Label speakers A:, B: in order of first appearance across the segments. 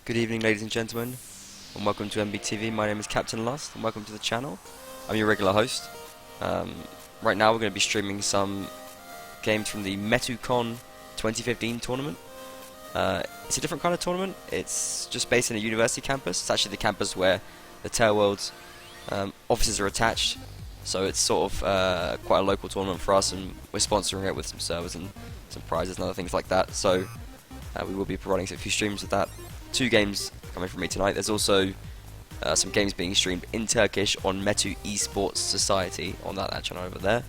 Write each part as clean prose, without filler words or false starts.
A: Good evening, ladies and gentlemen, and welcome to MBTV. My name is Captain Lust, and welcome to the channel. I'm your regular host. Right now we're going to be streaming some games from the MetuCon 2015 tournament. It's a different kind of tournament. It's just based in a university campus. It's actually the campus where the Tail World's offices are attached, so it's sort of quite a local tournament for us, and we're sponsoring it with some servers and some prizes and other things like that. So we will be providing a few streams of that. 2 games coming from me tonight. There's also some games being streamed in Turkish on Metu Esports Society on that channel over there.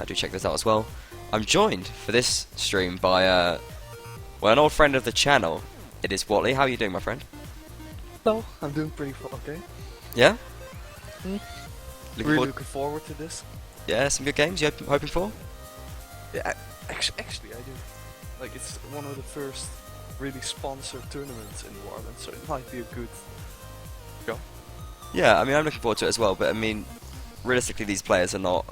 A: Do check this out as well. I'm joined for this stream by well, an old friend of the channel. It is Watley. How are you doing, my friend?
B: Hello, I'm doing pretty okay.
A: Yeah?
B: Looking forward to this.
A: Yeah, some good games you hoping for?
B: Yeah, actually I do. Like, it's one of the first really sponsored tournaments in Warband, so it might be a good go.
A: Yeah, I mean, I'm looking forward to it as well, but I mean, realistically these players are not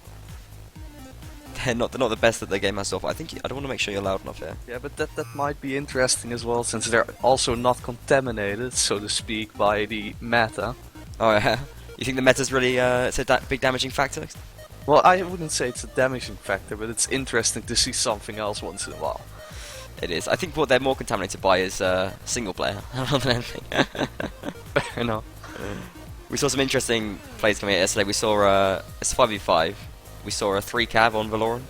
A: they're not the best at their game myself. I don't want to make sure you're loud enough here.
B: Yeah, but that might be interesting as well, since they're also not contaminated, so to speak, by the meta.
A: Oh yeah. You think the meta's really it's a big damaging factor?
B: Well, I wouldn't say it's a damaging factor, but it's interesting to see something else once in a while.
A: It is. I think what they're more contaminated by is single player rather than anything.
B: I know.
A: We saw some interesting plays coming out yesterday. We saw it's 5v5. We saw a 3 cav on Valoran.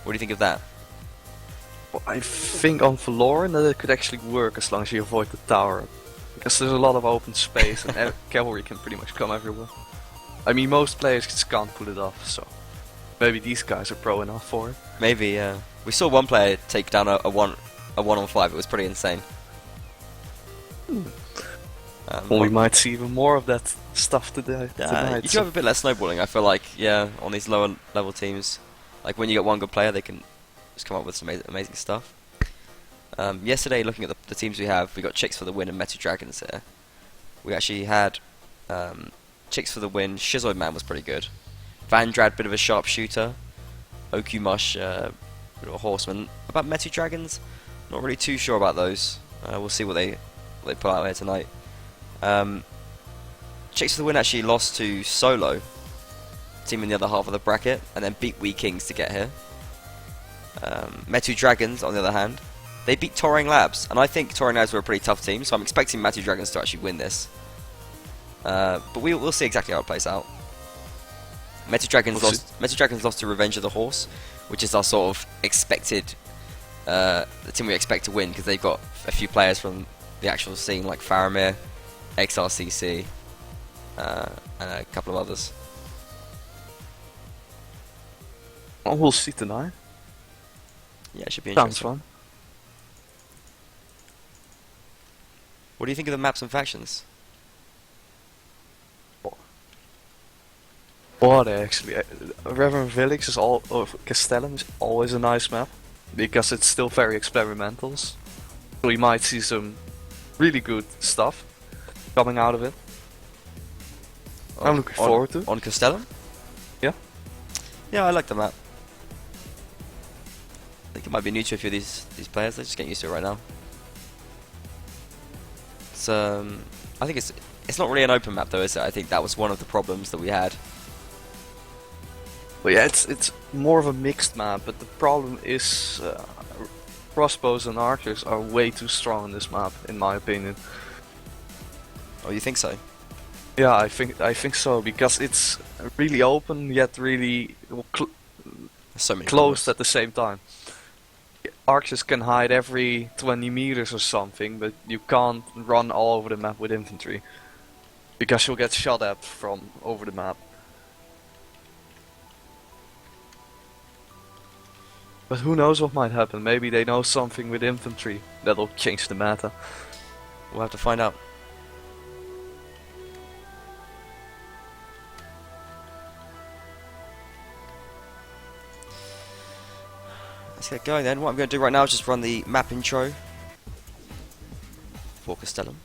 A: What do you think of that?
B: Well, I think on Valoran that it could actually work as long as you avoid the tower, because there's a lot of open space and cavalry can pretty much come everywhere. I mean, most players just can't pull it off, so maybe these guys are pro enough for it.
A: Maybe, yeah. We saw one player take down a 1 on 5. It was pretty insane.
B: Well, we might see even more of that stuff today.
A: You do have a bit less snowballing. I feel like, yeah, on these lower level teams, like when you get one good player, they can just come up with some amazing stuff. Yesterday, looking at the teams we have, we got Chicks for the Win and Metu Dragons here. We actually had Chicks for the Win. Shizoid Man was pretty good. Vandrad, bit of a sharpshooter. Okumush, bit of a horseman. About Metu Dragons, not really too sure about those. We'll see what they put out here tonight. Chicks for the Win actually lost to Solo, team in the other half of the bracket, and then beat Wee Kings to get here. Metu Dragons, on the other hand, they beat Touring Labs, and I think Touring Labs were a pretty tough team, so I'm expecting Metu Dragons to actually win this. But we'll see exactly how it plays out. Metu Dragons lost to Revenge of the Horse, which is our sort of expected, the team we expect to win, because they've got a few players from the actual scene, like Faramir, XRCC, and a couple of others.
B: Well, we'll see tonight.
A: Yeah, it should be
B: Sounds
A: interesting.
B: fun.
A: What do you think of the maps and factions?
B: What actually? Reverend Village is Castellum is always a nice map, because it's still very experimental. So we might see some really good stuff coming out of it. I'm looking forward to.
A: On Castellum?
B: Yeah.
A: Yeah, I like the map. I think it might be new to a few of these players. They're just getting used to it right now. It's I think it's not really an open map though, is it? I think that was one of the problems that we had.
B: Well, yeah, it's more of a mixed map, but the problem is crossbows and archers are way too strong in this map, in my opinion.
A: Oh, you think so?
B: Yeah, I think so, because it's really open yet really
A: So many
B: closed at the same time. Archers can hide every 20 meters or something, but you can't run all over the map with infantry, because you'll get shot at from over the map. But who knows what might happen? Maybe they know something with infantry that'll change the meta.
A: We'll have to find out. Let's get going then. What I'm going to do right now is just run the map intro for Castellum.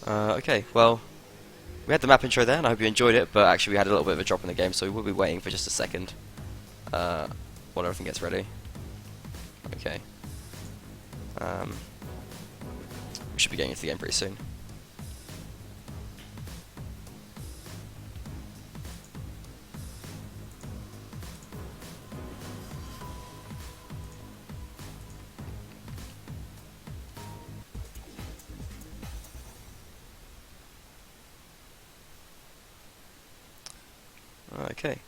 A: Okay, well, we had the map intro there, and I hope you enjoyed it, but actually we had a little bit of a drop in the game, so we will be waiting for just a second while everything gets ready. Okay. We should be getting into the game pretty soon. Okay.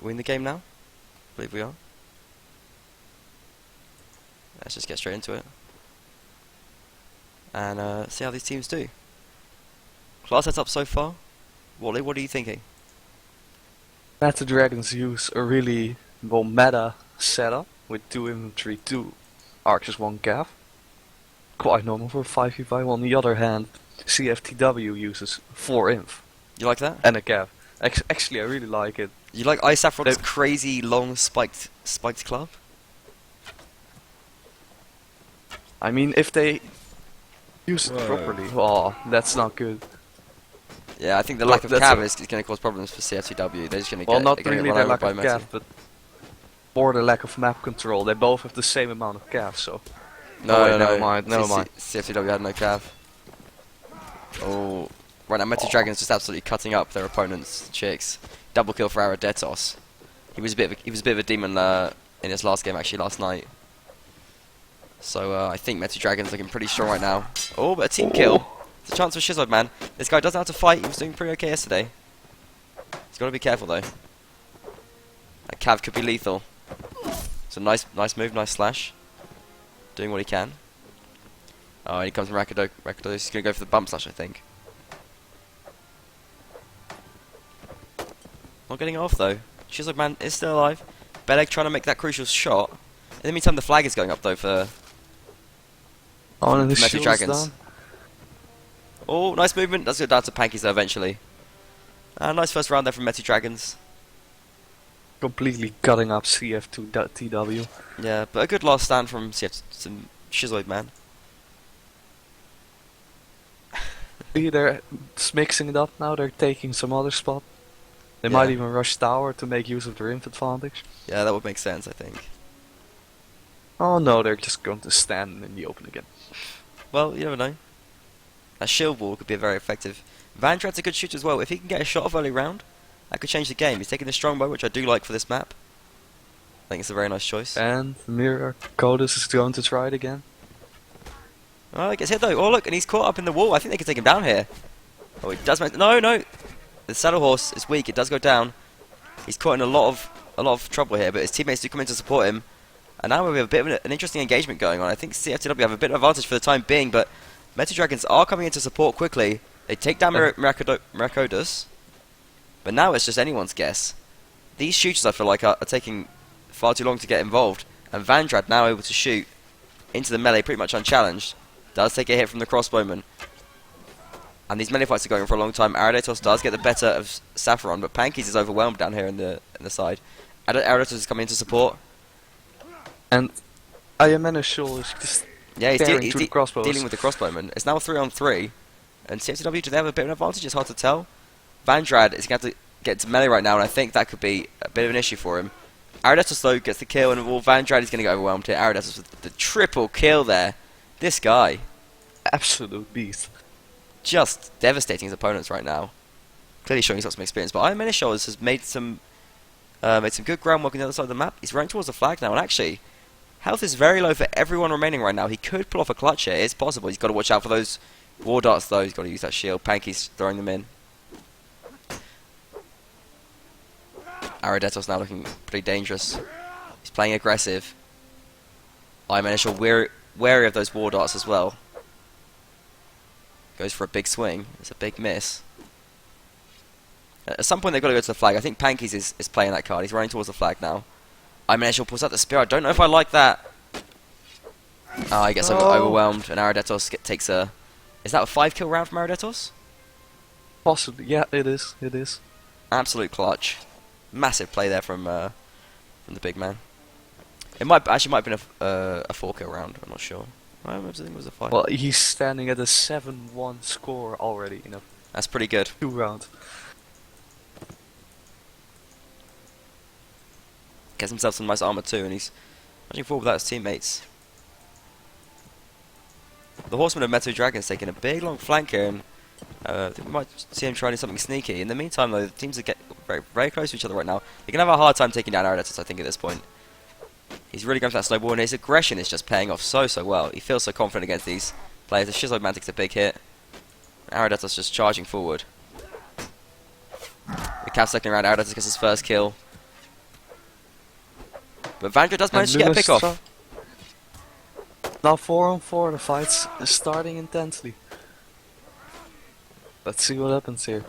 A: We in the game now? I believe we are. Let's just get straight into it. And see how these teams do. Class setup so far? Wally, what are you thinking?
B: Meta Dragons use a really meta setup with 2 infantry, 2 archers, 1 cav. Quite normal for a 5v5. On the other hand, CFTW uses 4 inf
A: You like that?
B: and a cav. Actually, I really like it.
A: You like Ice Saffron's crazy long spiked club?
B: I mean, if they use it properly, oh, that's not good.
A: Yeah, I think the
B: Well,
A: lack of
B: that's
A: cav
B: a-
A: is going to cause problems for CFTW. They're just going to
B: Well,
A: get
B: not
A: they're gonna
B: really
A: get
B: the
A: run
B: lack
A: over
B: of
A: by
B: cav,
A: Messi.
B: but more the lack of map control. They both have the same amount of cav, so.
A: No,
B: wait,
A: no,
B: never
A: no.
B: mind, never mind.
A: CFTW had no cav. Oh, right now MetuDragon's just absolutely cutting up their opponents' chicks. Double kill for Aradetos. He was a bit of a demon in his last game actually last night. So I think MetuDragon's looking pretty strong right now. Oh, but a team kill. It's a chance for Shizoid, man. This guy doesn't know how to fight. He was doing pretty okay yesterday. He's got to be careful though. That cav could be lethal. It's a nice move, nice slash. Doing what he can. Oh, and he comes from Rakidos. He's going to go for the bump slash, I think. Not getting off though. Shizoid man is still alive. Beleg trying to make that crucial shot. In the meantime, the flag is going up though for
B: Oh, and the
A: Metal
B: shield's
A: Dragons.
B: down.
A: Oh, nice movement. That's go down to Pankies though eventually. Nice first round there from MetuDragons.
B: Completely cutting up CF2TW.
A: Yeah, but a good last stand from some Shizoid man.
B: See, they're just mixing it up now. They're taking some other spot. They
A: Yeah.
B: might even rush tower to make use of their inf advantage.
A: Yeah, that would make sense, I think.
B: Oh no, they're just going to stand in the open again.
A: Well, you never know. That shield wall could be very effective. Vandrad's a good shooter as well. If he can get a shot off early round, that could change the game. He's taking the strongbow, which I do like for this map. I think it's a very nice choice.
B: And Mirror Codus is going to try it again.
A: Oh, he gets hit though. Oh look, and he's caught up in the wall. I think they can take him down here. Oh, he does make no. The saddle horse is weak. It does go down. He's caught in a lot of trouble here, but his teammates do come in to support him. And now we have a bit of an interesting engagement going on. I think CFTW have a bit of advantage for the time being, but MetuDragons are coming in to support quickly. They take down Mirakodus, but now it's just anyone's guess. These shooters, I feel like, are taking far too long to get involved, and Vandrad now able to shoot into the melee pretty much unchallenged. Does take a hit from the crossbowman. And these melee fights are going for a long time. Aradetos does get the better of Saffron, but Pankies is overwhelmed down here in the side. Aradetos is coming in to support.
B: And Ayamanashul is just
A: Yeah, he's,
B: staring through the crossbows.
A: dealing with the crossbowman. It's now 3-on-3. And CFTW, do they have a bit of an advantage? It's hard to tell. Vandrad is going to have to get to melee right now, and I think that could be a bit of an issue for him. Aradetos, though, gets the kill, and Vandrad is going to get overwhelmed here. Aradetos with the triple kill there. This guy,
B: Absolute beast.
A: just devastating his opponents right now. Clearly showing he's got some experience. But Iron Menace has made some good groundwork on the other side of the map. He's running towards the flag now, and actually, health is very low for everyone remaining right now. He could pull off a clutch here. It's possible. He's got to watch out for those war darts, though. He's got to use that shield. Panky's throwing them in. Aradetos now looking pretty dangerous. He's playing aggressive. Iron Menace wary of those war darts as well. Goes for a big swing. It's a big miss. At some point they've got to go to the flag. I think Pankies is playing that card. He's running towards the flag now. I mean, pulls out the spear. I don't know if I like that. He gets overwhelmed, and Aradetos takes a... Is that a 5-kill round from Aradetos?
B: Possibly, yeah, it is. It is.
A: Absolute clutch. Massive play there from the big man. It might might have been a 4-kill round. I'm not sure. I think it was a 5.
B: Well, he's standing at a 7-1 score already in a
A: That's pretty good.
B: 2 round.
A: Gets himself some nice armor too, and he's pushing forward without his teammates. The Horseman of Metu Dragon's taking a big long flank here, and I think we might see him trying something sneaky. In the meantime, though, the teams are getting very close to each other right now. They can have a hard time taking down Aradetus, I think, at this point. He's really going for that snowball, and his aggression is just paying off so well. He feels so confident against these players. The Shizoid Man takes a big hit. Aradetus just charging forward. The Cav second around, Aradetus gets his first kill. But Vandra does manage to get a pick off.
B: Now 4 on 4, the fight's starting intensely. Let's see what happens here.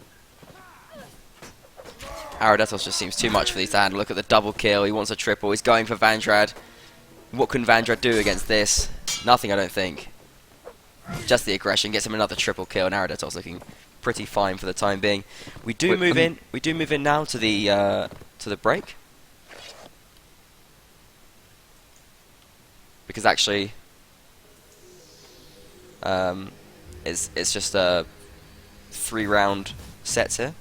A: Aradetos just seems too much for these to handle. Look at the double kill, he wants a triple, he's going for Vandrad. What can Vandrad do against this? Nothing, I don't think. Just the aggression gets him another triple kill, and Aradetos looking pretty fine for the time being. We do move in now to the break. Because actually it's just a 3-round sets here.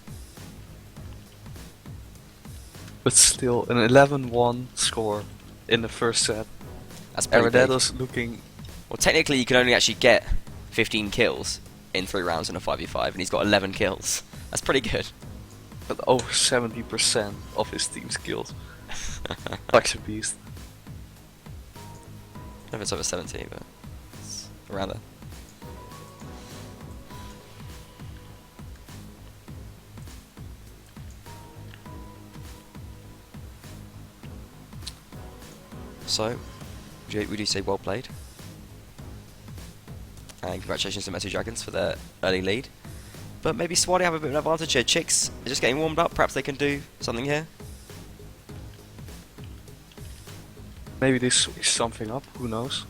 B: But still, an 11-1 score in the first set.
A: That's pretty big.
B: Aradetos looking...
A: Well, technically you can only actually get 15 kills in 3 rounds in a 5v5, and he's got 11 kills. That's pretty good.
B: But over 70% of his team's kills. Such a beast.
A: I don't know if it's over 70, but it's around there. So, we do say well played. And congratulations to Metu Dragons for their early lead. But maybe Swati have a bit of an advantage here. Chicks are just getting warmed up. Perhaps they can do something here.
B: Maybe they switch something up, who knows?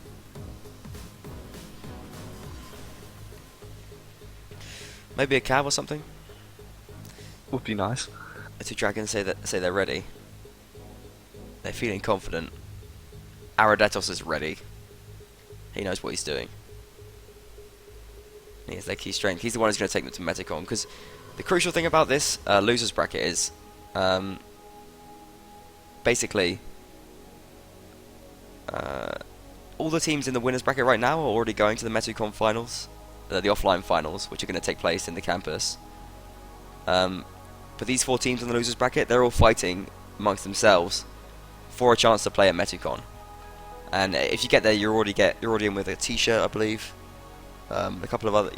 A: Maybe a Cav or something.
B: Would be nice.
A: Metu Dragons say they're ready. They're feeling confident. Aradetos is ready. He knows what he's doing. He has their key strength. He's the one who's going to take them to MetuCon, because the crucial thing about this losers bracket is basically all the teams in the winners bracket right now are already going to the MetuCon finals, the offline finals, which are going to take place in the campus. But these 4 teams in the losers bracket, they're all fighting amongst themselves for a chance to play at MetuCon. And if you get there, you're already in with a T-shirt, I believe, a couple of other,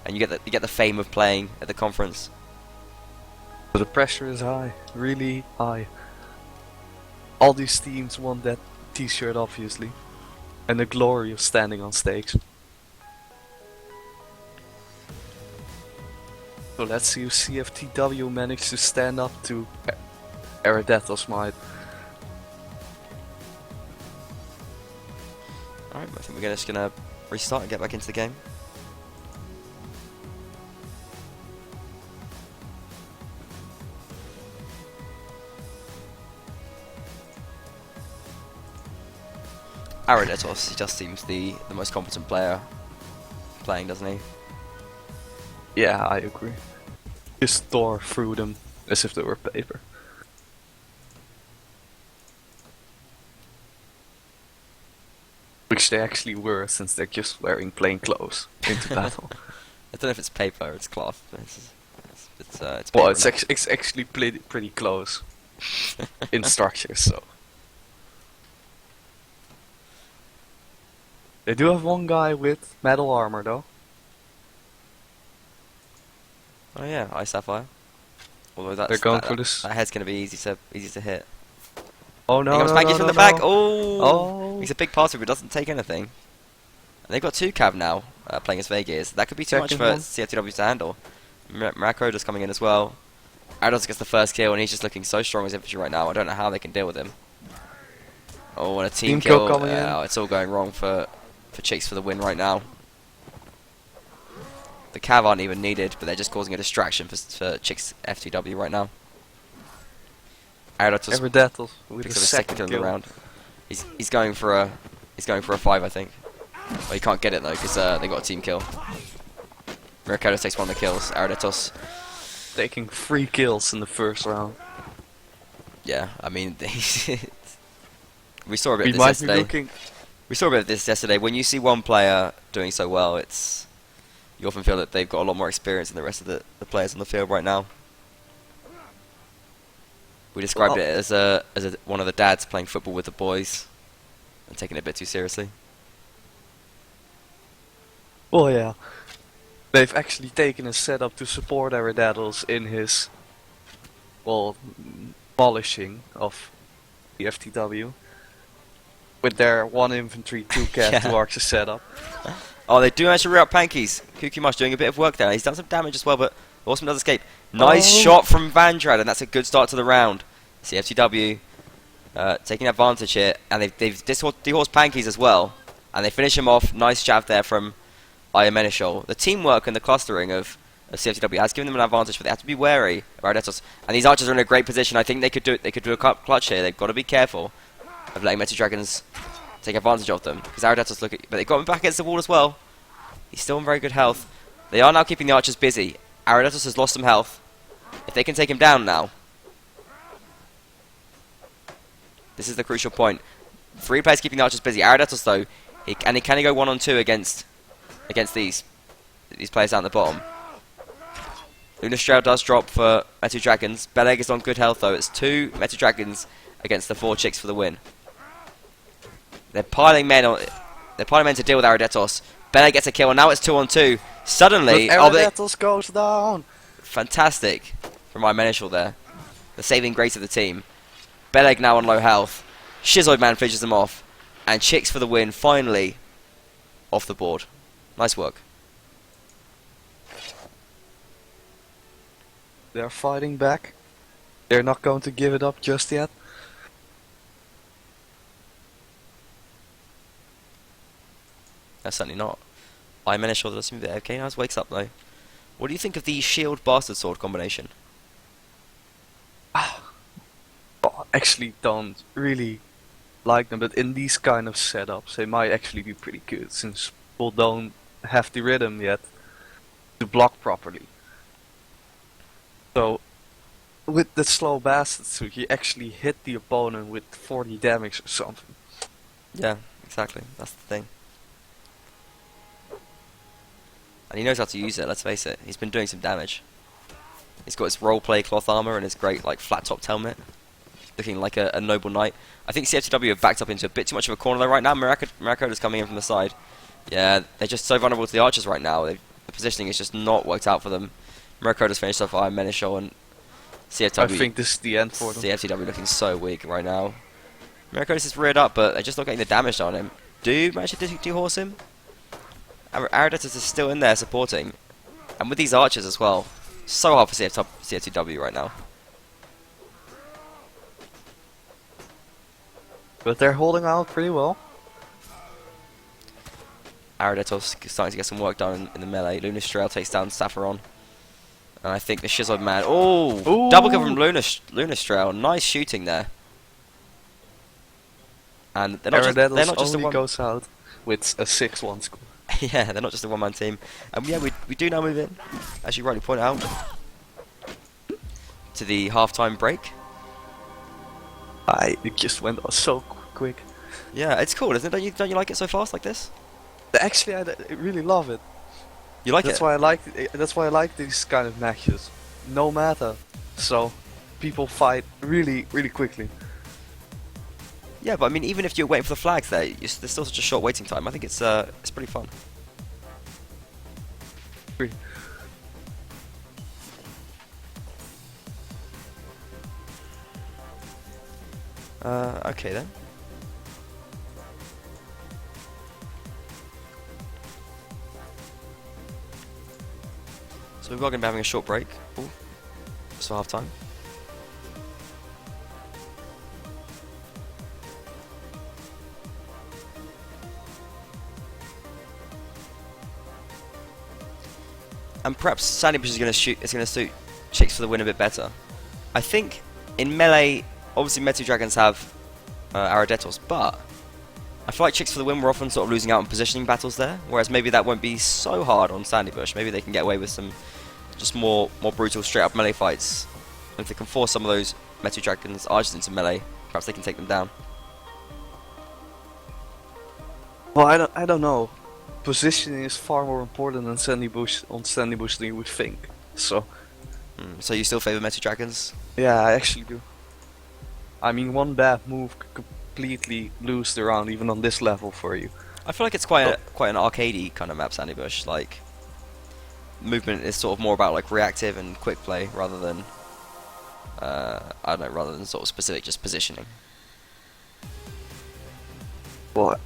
A: and you get the fame of playing at the conference.
B: But the pressure is high, really high. All these teams want that T-shirt, obviously, and the glory of standing on stage. So let's see if CFTW managed to stand up to Aradetos might.
A: Alright, I think we're just going to restart and get back into the game. Aradetos, he just seems the most competent player playing, doesn't he?
B: Yeah, I agree. Just tore through them as if they were paper. Which they actually were, since they're just wearing plain clothes into battle.
A: I don't know if it's paper or it's cloth. But it's paper.
B: Well, it's actually pretty close in structure, so. They do have one guy with metal armor, though.
A: Oh yeah, Ice Sapphire. Although
B: they're going for this.
A: That head's going to be easy to hit.
B: Oh no!
A: He comes back from the back. Oh! He's a big passer, but doesn't take anything. And they've got 2 Cav now playing as Vegas. That could be too much for CFTW to handle. Maracoda's coming in as well. Arados gets the first kill, and he's just looking so strong as infantry right now. I don't know how they can deal with him. Oh, and a team kill coming in. It's all going wrong for Chicks for the win right now. The Cav aren't even needed, but they're just causing a distraction for Chicks FTW right now. Arados
B: Aradetos with
A: picks
B: the
A: up a
B: second
A: kill in
B: kill.
A: the round. He's going for a 5, I think. Well, he can't get it though because they got a team kill. Miraculous takes one of the kills. Aradetos,
B: Taking 3 kills in the first round.
A: yeah, I mean, we saw a bit
B: We
A: of this
B: might be
A: yesterday.
B: looking.
A: We saw a bit of this yesterday. When you see one player doing so well, you often feel that they've got a lot more experience than the rest of the players on the field right now. We described it as one of the dads playing football with the boys and taking it a bit too seriously.
B: Oh yeah. They've actually taken a setup to support Aridaddles in his, well, polishing of the FTW. With their 1 infantry, 2 cat,
A: Yeah.
B: 2 archer setup.
A: Oh, they do actually rear up Pankies. Kukimash doing a bit of work there. He's done some damage as well, but Awesome does escape. Nice shot from Vandrad, and that's a good start to the round. CFTW taking advantage here, and they've dehorsed Pankies as well, and they finish him off. Nice jab there from Iomenishol. The teamwork and the clustering of CFTW has given them an advantage, but they have to be wary of Aradetos. And these archers are in a great position. I think they could do a clutch here. They've got to be careful of letting Metal Dragons take advantage of them, because Aradetos but they got him back against the wall as well. He's still in very good health. They are now keeping the archers busy. Aradetos has lost some health. If they can take him down now, this is the crucial point. 3 players keeping the archers busy. Aradetos though, can he go 1-on-2 against these players down at the bottom? Lunastrail does drop for Metal Dragons. Beleg is on good health though. It's 2 Metal Dragons against the 4 chicks for the win. They're piling men to deal with Aradetos. Beleg gets a kill, and now it's 2-on-2. Suddenly,
B: Aradetos goes down.
A: Fantastic from Iomenishol there. The saving grace of the team. Beleg now on low health. Shizoid Man finishes them off, and chicks for the win. Finally, off the board. Nice work.
B: They're fighting back. They're not going to give it up just yet.
A: That's certainly not. Iomenishol does seem a bit okay. Now wakes up though. What do you think of the shield bastard sword combination?
B: Well, I actually don't really like them, but in these kind of setups they might actually be pretty good, since people don't have the rhythm yet to block properly. So with the slow bastard suit you actually hit the opponent with 40 damage or something.
A: Yeah, exactly. That's the thing. And he knows how to use it, let's face it. He's been doing some damage. He's got his roleplay cloth armor and his great flat topped helmet. Looking like a noble knight. I think CFTW have backed up into a bit too much of a corner though right now. Miracoda's coming in from the side. Yeah, they're just so vulnerable to the archers right now. The positioning has just not worked out for them. Miracoda's finished off Iomenishol, and CFTW.
B: I think this is the end for them.
A: CFTW looking so weak right now. Miracoda's is reared up, but they're just not getting the damage on him. Do you manage to dehorse him? Aradetos is still in there supporting. And with these archers as well. So hard for CFTW right now.
B: But they're holding out pretty well.
A: Aradetos starting to get some work done in the melee. Lunastrail takes down Sapphiron. And I think the Shizoid Man... Oh! Double kill from Lunastrail. Nice shooting there. And they're not just a
B: only goes out with a 6-1 score.
A: Yeah, they're not just a one-man team. And yeah, we do now move in, as you rightly point out, to the half-time break.
B: It just went so quick.
A: Yeah, it's cool, isn't it? Don't you like it so fast like this?
B: Actually, I really love it.
A: You like
B: That's
A: it?
B: why I like. That's why I like these kind of matches. No matter, so people fight really, really quickly.
A: Yeah, but I mean, even if you're waiting for the flags there, there's still such a short waiting time. I think it's pretty fun. Okay then. So we're going to be having a short break. Ooh, so half time. And perhaps Sandy is going to suit chicks for the win a bit better. I think in melee, obviously Metal Dragons have Aradetos, but I feel like Chicks for the Win were often sort of losing out on positioning battles there, whereas maybe that won't be so hard on Sandy Bush. Maybe they can get away with some just more brutal straight up melee fights. And if they can force some of those Metu Dragons Archers into melee, perhaps they can take them down.
B: Well, I don't know. Positioning is far more important on Sandy Bush than you would think. So
A: So you still favour Metu Dragons?
B: yeah, I actually do. I mean, one bad move could completely lose the round, even on this level for you.
A: I feel like it's quite an arcadey kind of map, Sandy Bush. Like movement is sort of more about like reactive and quick play rather than I don't know, rather than sort of specific just positioning.
B: Well,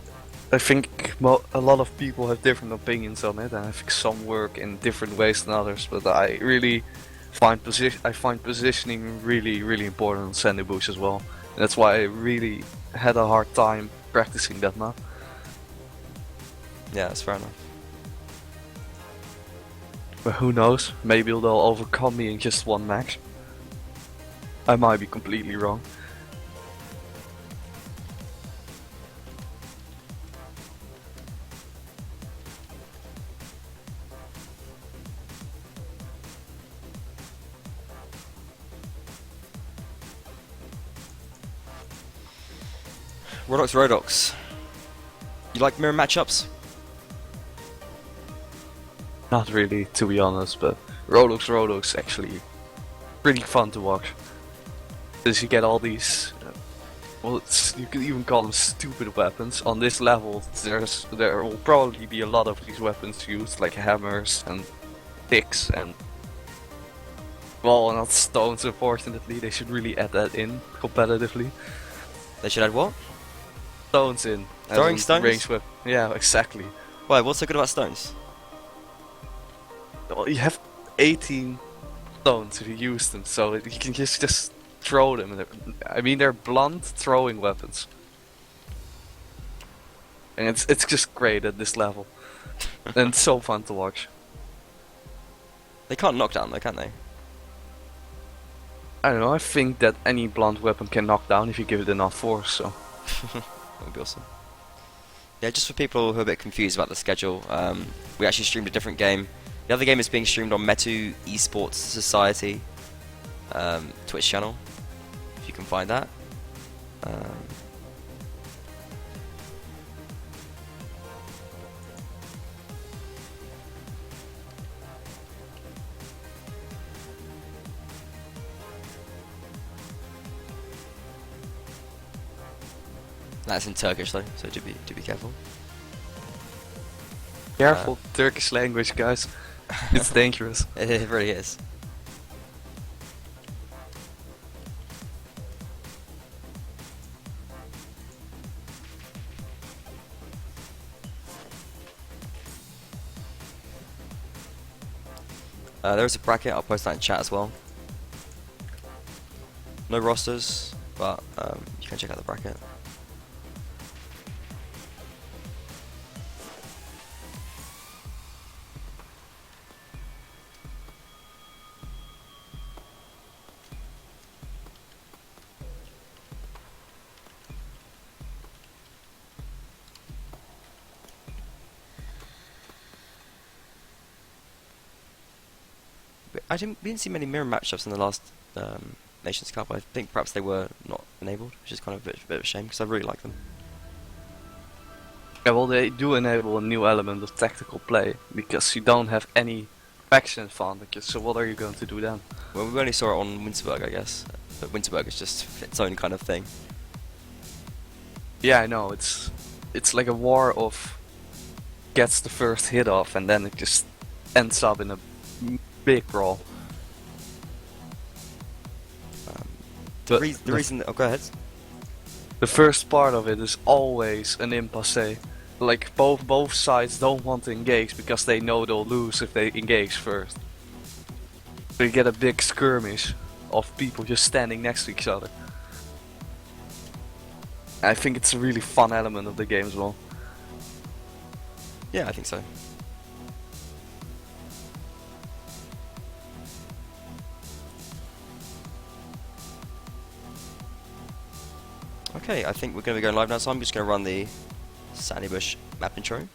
B: I think a lot of people have different opinions on it, and I think some work in different ways than others. But I really find positioning really important on Sandy Bush as well. And that's why I really had a hard time practicing that map.
A: Yeah, that's fair enough.
B: But who knows? Maybe they'll overcome me in just one match. I might be completely wrong.
A: Rodox. You like mirror matchups?
B: Not really, to be honest, but Rodox actually pretty fun to watch. Because you get all these, you could even call them stupid weapons. On this level, there will probably be a lot of these weapons used, like hammers and picks and, well, not stones. Unfortunately, they should really add that in competitively.
A: They should add what?
B: Stones in.
A: Throwing stones?
B: Range weapon. Yeah, exactly.
A: Why? What's so good about stones?
B: Well, you have 18 stones if you use them, so you can just throw them. I mean, they're blunt throwing weapons, and it's just great at this level, and it's so fun to watch.
A: They can't knock down though, can they?
B: I don't know. I think that any blunt weapon can knock down if you give it enough force. So
A: That would be awesome. Yeah, just for people who are a bit confused about the schedule, we actually streamed a different game. The other game is being streamed on Metu Esports Society Twitch channel, if you can find that. That's in Turkish though, so do be careful.
B: careful, Turkish language, guys. It's dangerous.
A: It really is. There is a bracket, I'll post that in chat as well. No rosters, but you can check out the bracket. We didn't see many mirror matchups in the last Nations Cup. I think perhaps they were not enabled, which is kind of a bit of a shame because I really like them.
B: Yeah, well, they do enable a new element of tactical play because you don't have any faction advantages. So what are you going to do then?
A: Well, we only saw it on Winterberg, I guess, but Winterberg is just its own kind of thing.
B: Yeah, I know. It's like a war of gets the first hit off and then it just ends up in a big brawl.
A: The reason... Oh, go ahead.
B: The first part of it is always an impasse. Like both sides don't want to engage because they know they'll lose if they engage first. So you get a big skirmish of people just standing next to each other. I think it's a really fun element of the game as well.
A: Yeah, I think so. Okay, Okay, I think we're going to be going live now, so I'm just going to run the Sandy Bush map intro.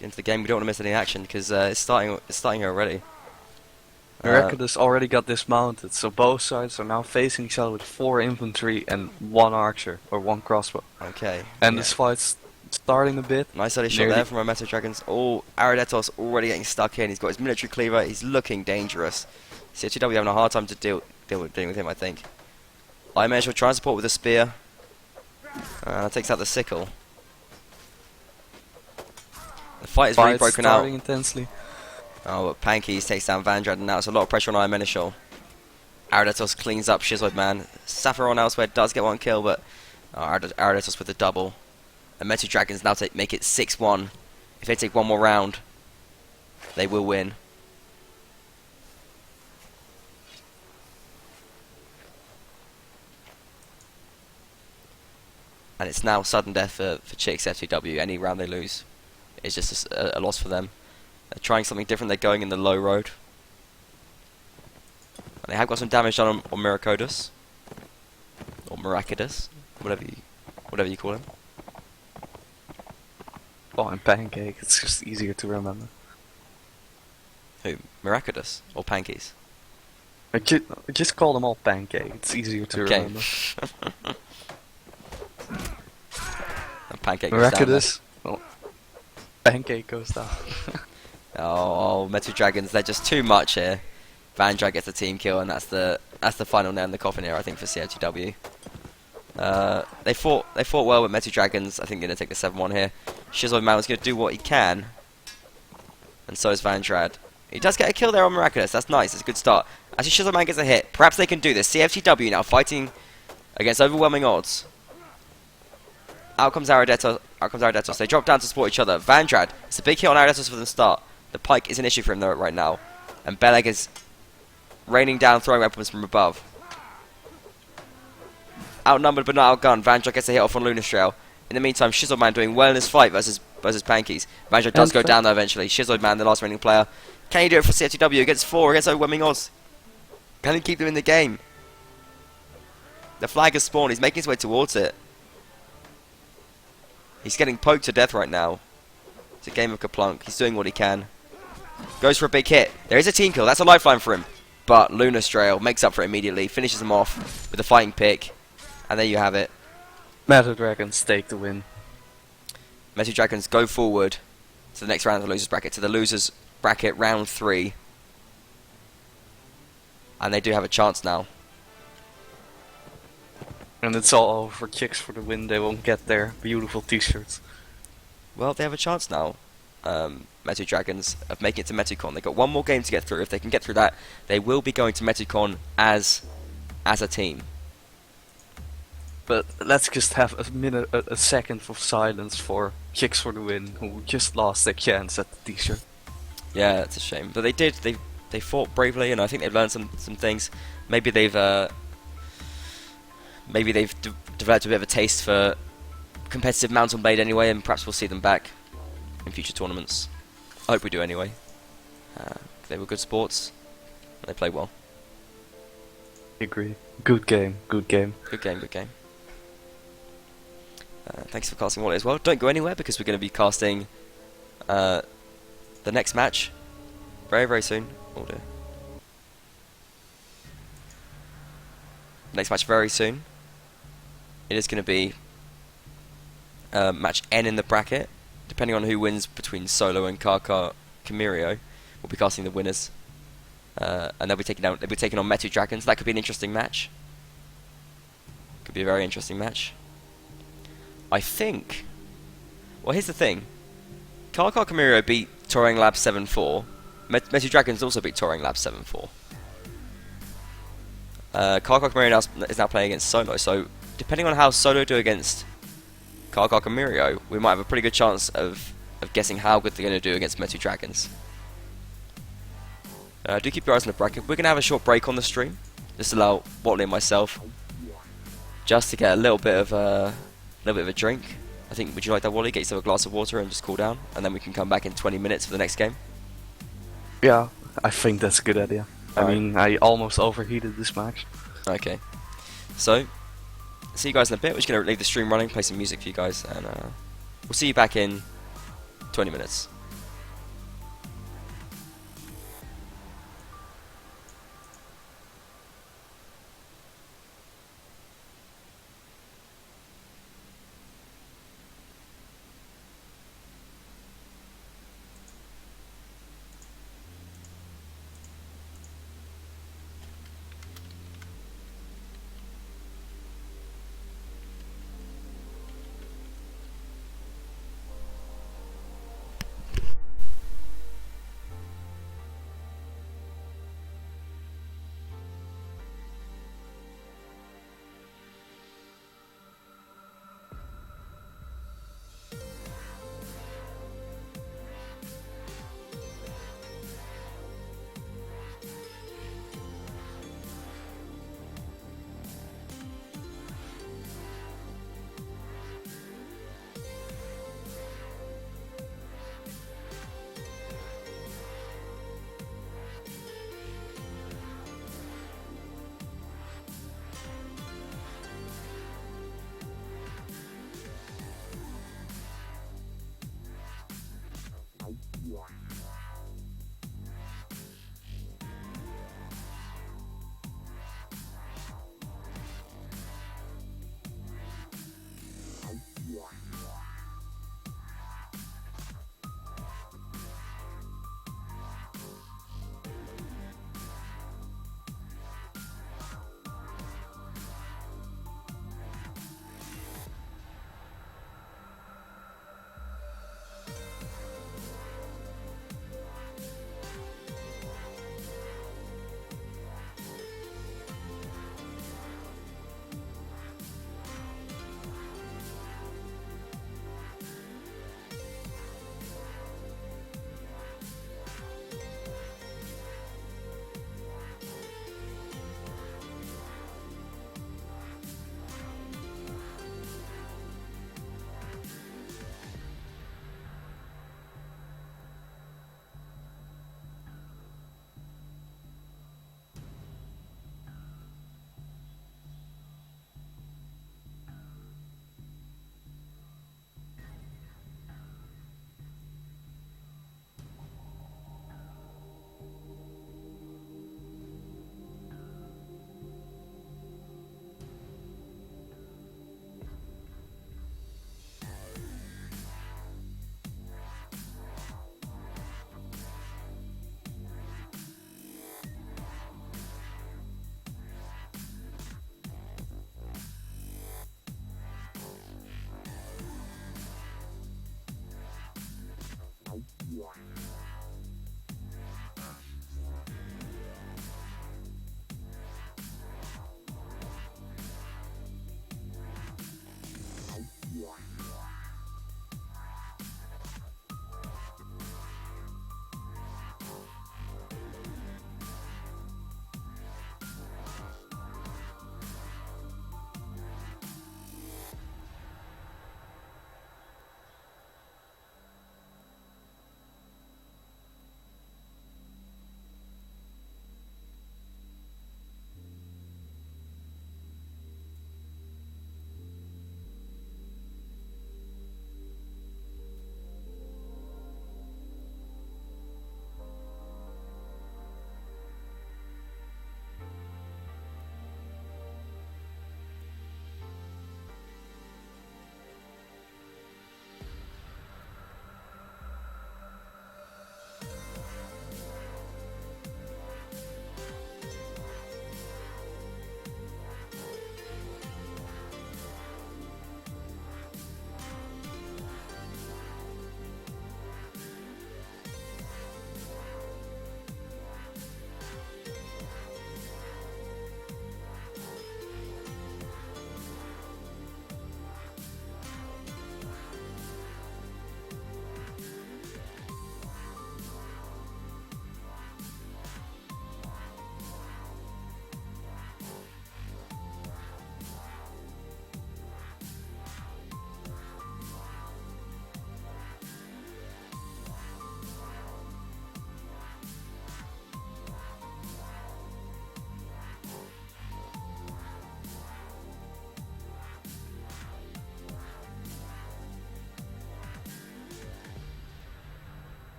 A: Into the game, we don't want to miss any action because it's starting here already.
B: Miraculous already got dismounted, so both sides are now facing each other with 4 infantry and 1 archer, or 1 crossbow.
A: Okay.
B: And
A: yeah.
B: this fight's starting a bit.
A: Nice early shot there from our Metal Dragons. Oh, Aradetos already getting stuck in. He's got his military cleaver. He's looking dangerous. CFTW having a hard time to dealing with him, I think. Ironman will try and support with a spear. Takes out the sickle. The fight is really broken out.
B: Intensely.
A: Oh, but Pankeys takes down Vandrad, and now it's a lot of pressure on Iron Menishol. Aradetos cleans up Shizoid Man. Sapphiron elsewhere does get 1 kill, but Aradetos with the double. And Metal Dragons now make it 6-1. If they take 1 more round, they will win. And it's now sudden death for Chicks FTW. Any round they lose is just a loss for them. They're trying something different. They're going in the low road. And they have got some damage done on Mirakodus. Or Miraculous. Whatever you call him.
B: Oh, and Pancake. It's just easier to remember.
A: Who? Miraculous? Or Pankeys?
B: I just call them all Pancake. It's easier to remember.
A: And Pancake
B: Miraculous. Well, Pancake goes down.
A: Oh, Metal Dragons, they're just too much here. Vandrad gets a team kill, and that's the final nail in the coffin here, I think, for CFTW. They fought well with Metal Dragons. I think they're going to take the 7-1 here. Shizoid Man is going to do what he can. And so is Vandrad. He does get a kill there on Miraculous. That's nice. It's a good start. Actually, Shizoid Man gets a hit. Perhaps they can do this. CFTW now fighting against overwhelming odds. Out comes Aradetos. They drop down to support each other. Vandrad, it's a big hit on Aradetos for the start. The pike is an issue for him though right now. And Beleg is raining down, throwing weapons from above. Outnumbered but not outgunned, Vandrad gets a hit off on Lunastrail. In the meantime, Shizoid Man doing well in his fight versus Pankeys. Vandrad does go down though eventually. Shizoid Man, the last remaining player. Can he do it for CFTW against 4 against overwhelming odds? Can he keep them in the game? The flag has spawned. He's making his way towards it. He's getting poked to death right now. It's a game of Kaplunk. He's doing what he can. Goes for a big hit. There is a team kill. That's a lifeline for him. But Lunastrail makes up for it immediately. Finishes him off with a fighting pick. And there you have it.
B: Metal Dragons take the win.
A: Metal Dragons go forward to the next round of the losers bracket. To the losers bracket round 3. And they do have a chance now.
B: And it's all over for Chicks for the win. They won't get their beautiful t-shirts.
A: Well, they have a chance now, Metal Dragons, of making it to MetuCon. They've got 1 more game to get through. If they can get through that, they will be going to MetuCon as a team.
B: But let's just have a second of silence for Chicks for the win, who just lost their chance at the t-shirt.
A: Yeah, it's a shame. But they fought bravely, and I think they've learned some things. Maybe they've developed a bit of a taste for competitive mount&blade anyway, and perhaps we'll see them back in future tournaments. I hope we do anyway. They were good sports, and they played well.
B: Agree. Good game.
A: Good game. Thanks for casting Wally as well. Don't go anywhere because we're going to be casting the next match very, very soon. Oh dear. Next match very soon. It is going to be match N in the bracket. Depending on who wins between Solo and Kaka Kamirio, we'll be casting the winners. And they'll be taking on Metal Dragons. That could be an interesting match. Could be a very interesting match. I think. Well, here's the thing. Kaka Kamirio beat Touring Lab 7-4. Metal Dragons also beat Touring Lab 7-4. Kaka Kamirio is now playing against Solo, so depending on how Solo do against Kargok and Mirio, we might have a pretty good chance of guessing how good they're going to do against Metu Dragons. Do keep your eyes on the bracket. We're going to have a short break on the stream. Just allow Watley and myself just to get a little bit of a drink. I think, would you like that, Wally? Get yourself a glass of water and just cool down, and then we can come back in 20 minutes for the next game.
B: Yeah, I think that's a good idea. I mean, I almost overheated this match.
A: Okay. So, see you guys in a bit. We're just going to leave the stream running, play some music for you guys, and we'll see you back in 20 minutes.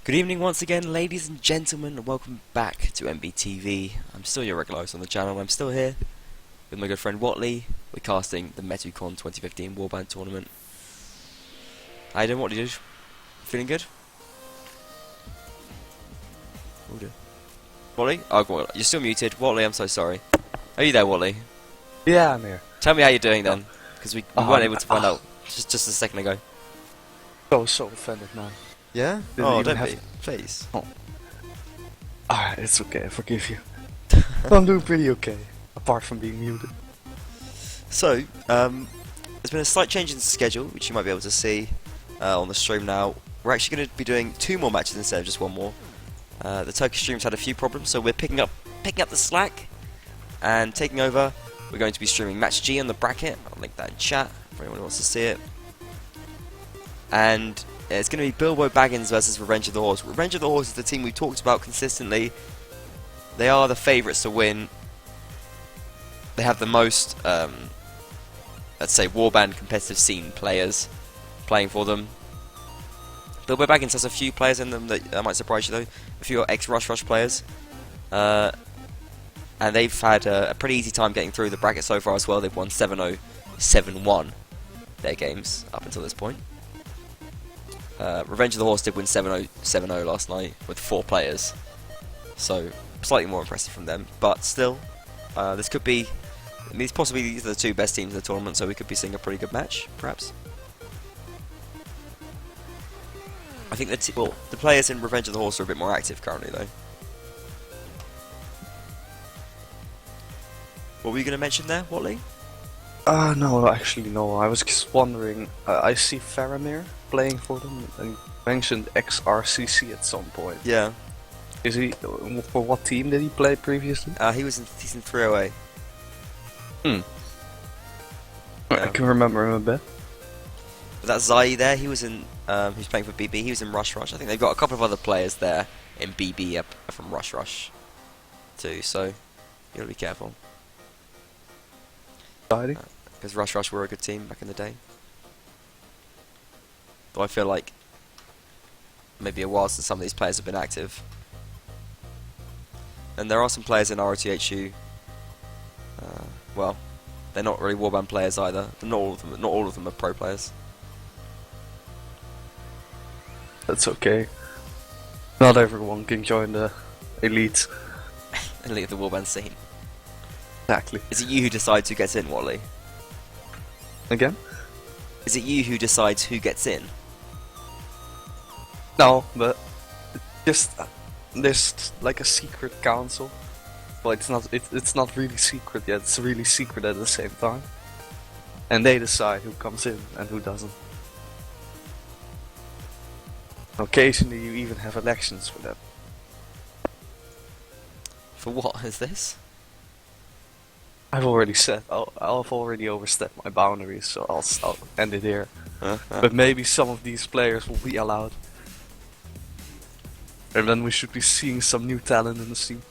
A: Good evening once again, ladies and gentlemen, and welcome back to MBTV. I'm still your regular host on the channel. I'm still here with my good friend Watley. We're casting the MetuCon 2015 Warband tournament. How you doing, Watley, dude? Feeling good? Oh dear. Watley? Oh, well, you're still muted. Watley, I'm so sorry. Are you there, Watley?
B: Yeah, I'm here.
A: Tell me how you're doing then, because we weren't able to find out just a second ago.
B: I was so offended, man.
A: Yeah?
B: Didn't
A: Oh,
B: even
A: don't
B: have
A: be. Please.
B: Alright, it's okay, I forgive you. I'm doing pretty okay, apart from being muted.
A: So, there's been a slight change in schedule, which you might be able to see on the stream now. We're actually going to be doing 2 more matches instead of just 1 more. The Turkish streams had a few problems, so we're picking up the slack and taking over. We're going to be streaming Match G on the bracket. I'll link that in chat for anyone who wants to see it. And it's going to be Bilbo Baggins versus Revenge of the Horse. Revenge of the Horse is the team we've talked about consistently. They are the favourites to win. They have the most, let's say, Warband competitive scene players playing for them. Bilbo Baggins has a few players in them that might surprise you though. A few ex-Rush players. And they've had a pretty easy time getting through the bracket so far as well. They've won 7-0, 7-1 their games up until this point. Revenge of the Horse did win 7-0, 7-0 last night with 4 players. So, slightly more impressive from them. But still, this could be... I mean, possibly these are the 2 best teams in the tournament, so we could be seeing a pretty good match, perhaps. I think the players in Revenge of the Horse are a bit more active currently, though. What were you going to mention there, Watley?
B: No, actually no, I was just wondering, I see Faramir playing for them, and you mentioned XRCC at some point.
A: Yeah.
B: Is he, for what team did he play previously?
A: He's in 308.
B: Hmm.
A: Yeah.
B: I can remember him a bit.
A: But that Zai there, he was in, who's playing for BB, he was in Rush. I think they've got a couple of other players there in BB from Rush too, so you gotta be careful. Because Rush were a good team back in the day. Though I feel like maybe a while since some of these players have been active. And there are some players in ROTHU. Well, they're not really Warband players either. Not all of them are pro players.
B: That's okay. Not everyone can join the elite.
A: Elite of the Warband scene.
B: Exactly.
A: Is it you who decides who gets in, Watley?
B: Again?
A: Is it you who decides who gets in?
B: No, but just there's like a secret council. Well, it's not really secret yet. It's really secret at the same time, and they decide who comes in and who doesn't. Occasionally, you even have elections for that.
A: For what is this?
B: I've already said I've already overstepped my boundaries, so I'll end it here. But maybe some of these players will be allowed. And then we should be seeing some new talent in the scene.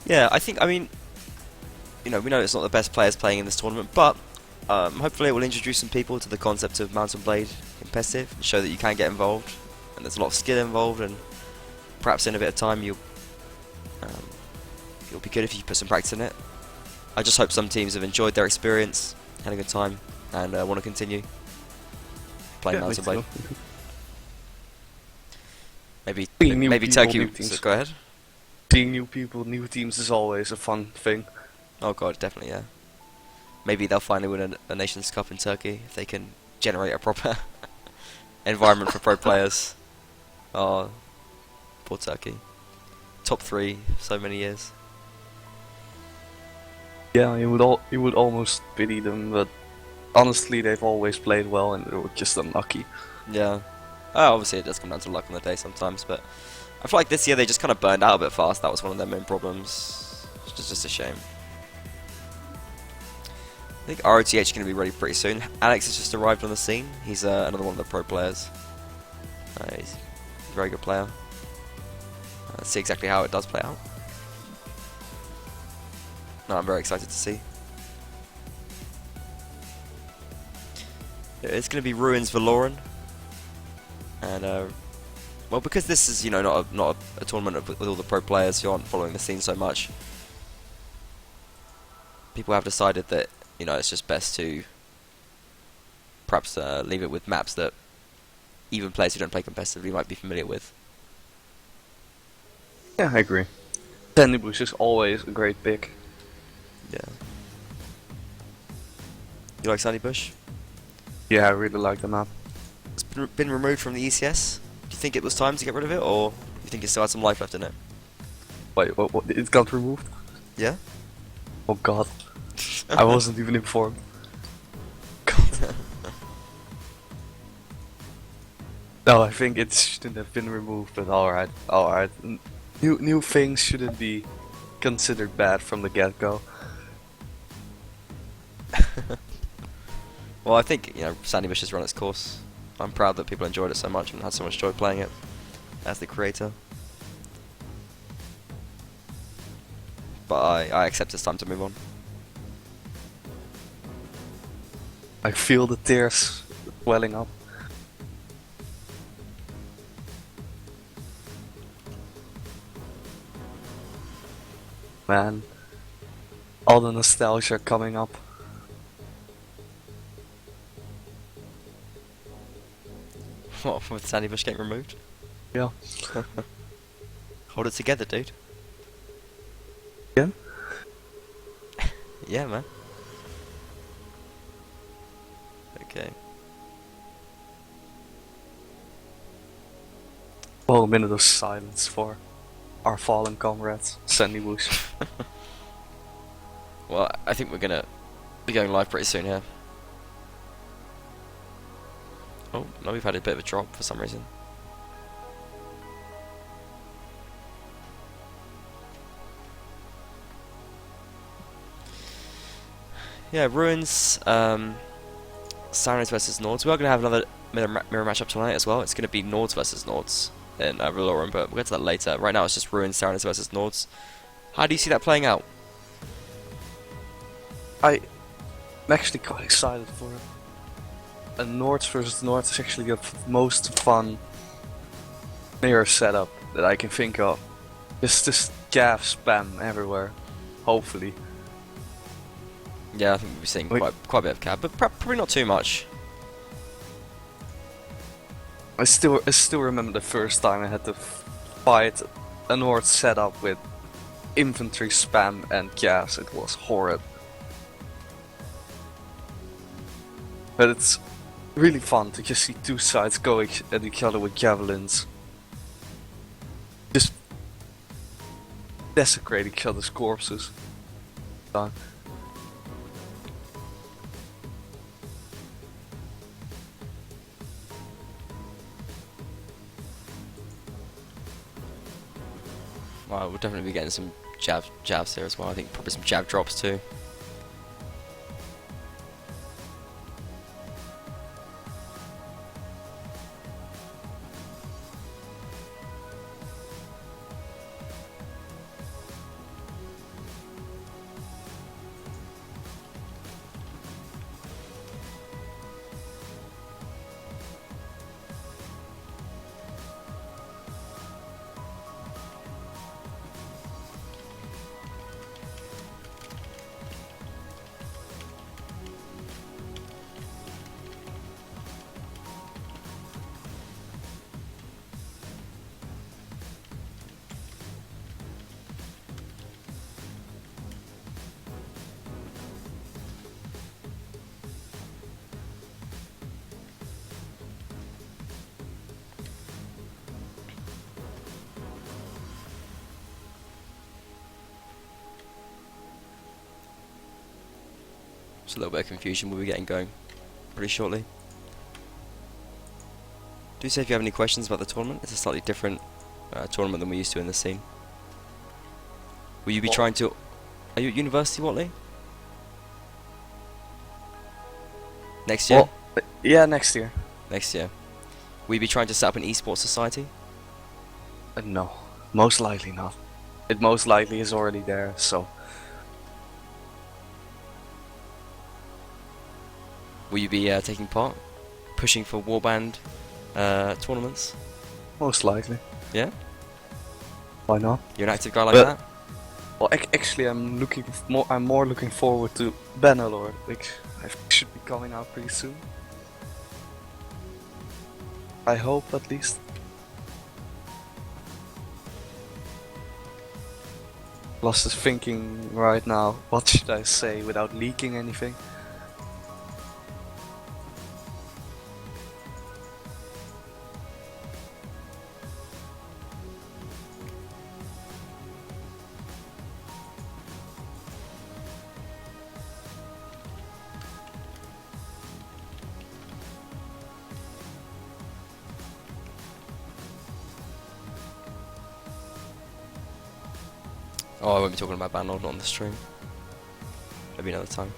A: Yeah, I mean, you know, we know it's not the best players playing in this tournament, but hopefully it will introduce some people to the concept of mount&blade competitive and show that you can get involved, and there's a lot of skill involved, and perhaps in a bit of time you'll be good if you put some practice in it. I just hope some teams have enjoyed their experience, had a good time, and want to continue playing mount&blade. Maybe Turkey. So go ahead.
B: Seeing new people, new teams is always a fun thing.
A: Oh god, definitely, yeah. Maybe they'll finally win a Nations Cup in Turkey if they can generate a proper environment for pro players. Oh, poor Turkey. Top 3 so many years.
B: Yeah, you would almost pity them, but honestly, they've always played well and they were just unlucky.
A: Yeah. Obviously, it does come down to luck on the day sometimes, but I feel like this year they just kind of burned out a bit fast. That was one of their main problems. It's just a shame. I think ROTH is going to be ready pretty soon. Alex has just arrived on the scene. He's another one of the pro players. He's a very good player. Let's see exactly how it does play out. No, I'm very excited to see. It's going to be Ruins Valoran, and well, because this is not a tournament with all the pro players who aren't following the scene so much, people have decided that it's just best to perhaps leave it with maps that even players who don't play competitively might be familiar with.
B: Yeah, I agree. Sandy Bush is always a great pick.
A: Yeah. You like Sandy Bush?
B: Yeah, I really like the map.
A: It's been removed from the ECS. Do you think it was time to get rid of it, or do you think it still had some life left in it?
B: Wait, what? It got removed?
A: Yeah?
B: Oh god. I wasn't even informed. God. No, I think it shouldn't have been removed, but alright, alright. New things shouldn't be considered bad from the get-go.
A: Well, I think Sandy Bush has run its course. I'm proud that people enjoyed it so much and had so much joy playing it as the creator. But I accept it's time to move on.
B: I feel the tears welling up. Man, all the nostalgia coming up.
A: What, with Sandy Bush getting removed?
B: Yeah.
A: Hold it together, dude.
B: Yeah?
A: Yeah, man. Okay.
B: Well, a minute of silence for our fallen comrades, Sandy Bush.
A: Well, I think we're gonna be going live pretty soon here. Oh, no, we've had a bit of a drop for some reason. Yeah, Ruins, Sirens versus Nords. We are going to have another mirror matchup tonight as well. It's going to be Nords versus Nords in Valoran, but we'll get to that later. Right now it's just Ruins, Sirens versus Nords. How do you see that playing out?
B: I'm actually quite excited for it. A Nords versus Nords is actually the most fun mirror setup that I can think of. Just gaff spam everywhere, hopefully.
A: Yeah, I think we'll be seeing quite a bit of cab, but probably not too much.
B: I still remember the first time I had to fight a Nord setup with infantry spam and gas. It was horrid. But it's really fun to just see two sides going at each other with javelins. Just desecrate each other's corpses. Done.
A: Well, we'll definitely be getting some jabs here as well. I think probably some jab drops too. Just a little bit of confusion. We'll be getting going pretty shortly. Do say if you have any questions about the tournament. It's a slightly different tournament than we're used to in the scene. Will you be trying to... Are you at university, Watley? Next year?
B: Well, yeah, next year.
A: Next year. Will you be trying to set up an esports society?
B: No, most likely not. It most likely is already there, so...
A: Will you be taking part? Pushing for Warband tournaments?
B: Most likely.
A: Yeah?
B: Why not?
A: You're an active guy like
B: But-
A: that?
B: Well, actually, I'm more looking forward to Bannerlord, which I think should be coming out pretty soon. I hope, at least. Lost is thinking right now, what should I say without leaking anything?
A: Oh, I won't be talking about Banlord on the stream. Maybe another time.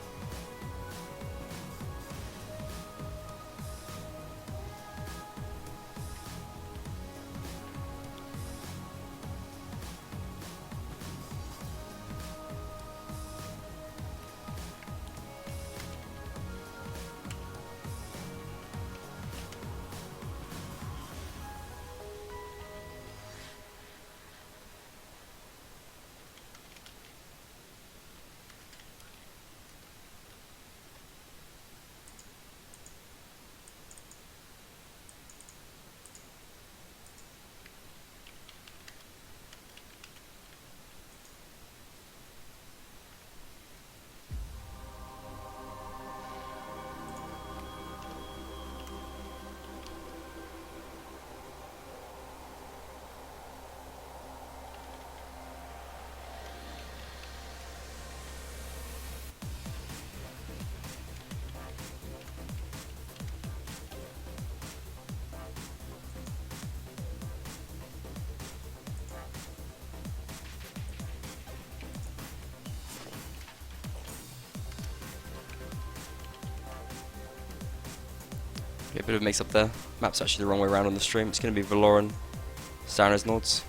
A: Yeah, a bit of a mix up there. Map's actually the wrong way around on the stream. It's going to be Valoran, Sarna's Nords.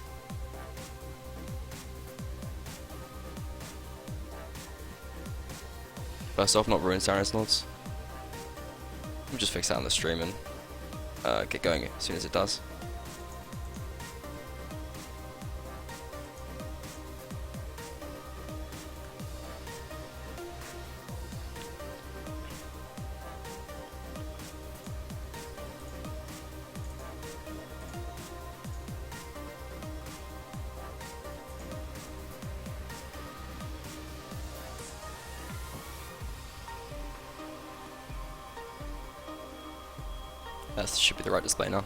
A: First off, not ruin Sarna's Nords. We'll just fix that on the stream and get going as soon as it does. That should be the right display now.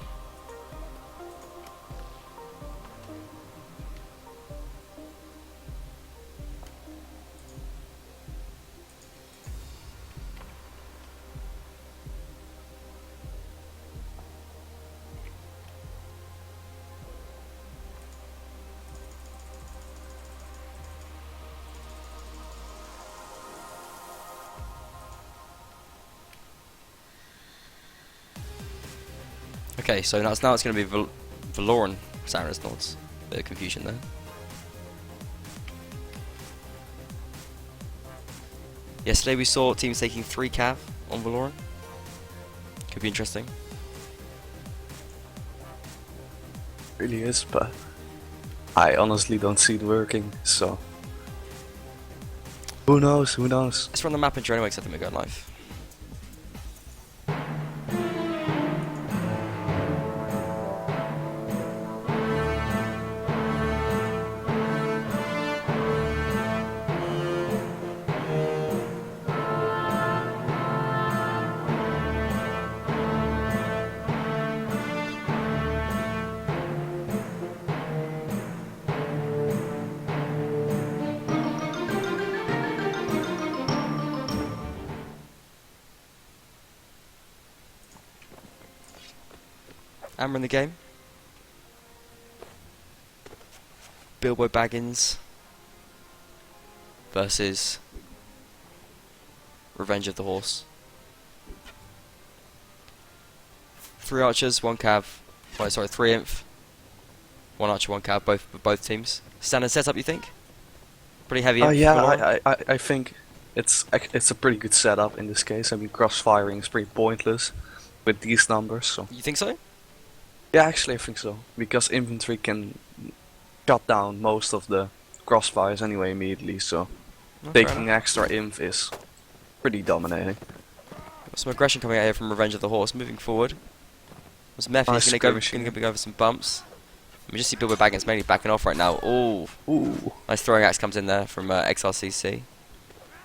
A: Okay, so now it's going to be Valoran Sarna's Nords. Bit of confusion there. Yesterday we saw teams taking 3 cav on Valoran. Could be interesting.
B: Really is, but I honestly don't see it working, so who knows, who knows.
A: Let's run the map intro anyway, because I think we're going live. And we're in the game. Bilbo Baggins versus Revenge of the Horse. 3 archers, 1 cav. Right, sorry, 3 inf. 1 archer, 1 cav. Both teams. Standard setup, you think? Pretty heavy. Inf
B: Yeah,
A: Valoran?
B: I think it's a pretty good setup in this case. I mean, cross firing is pretty pointless with these numbers. So
A: You think so?
B: yeah, actually I think so because infantry can cut down most of the crossfires anyway immediately. So
A: No, fair
B: taking
A: enough.
B: extra inf is pretty dominating.
A: Got some aggression coming out here from Revenge of the Horse. Moving forward. Was Mephi's
B: Nice
A: gonna
B: skirmishing.
A: go over some bumps. We just see Bilbo Baggins mainly backing off right now. Ooh,
B: Ooh.
A: nice throwing axe comes in there from XRCC.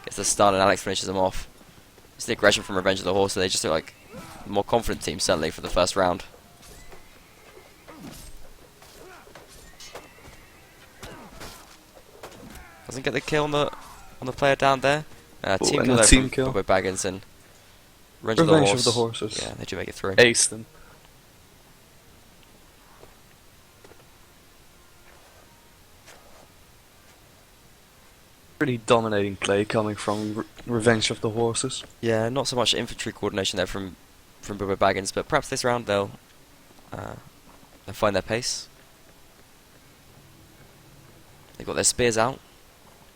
A: Gets the stun and Alex finishes him off. It's the aggression from Revenge of the Horse, so they just look like a more confident team certainly for the first round. Doesn't get the kill on the player down there.
B: Ooh,
A: Team
B: and
A: kill
B: a
A: there
B: team
A: from
B: kill.
A: Bilbo Baggins and Revenge
B: Revenge
A: of the Horse.
B: Horses.
A: Yeah, they do make it through.
B: Aced them. Pretty dominating play coming from Revenge of the Horses.
A: Yeah, not so much infantry coordination there from Bilbo Baggins, but perhaps this round they'll find their pace. They've got their spears out,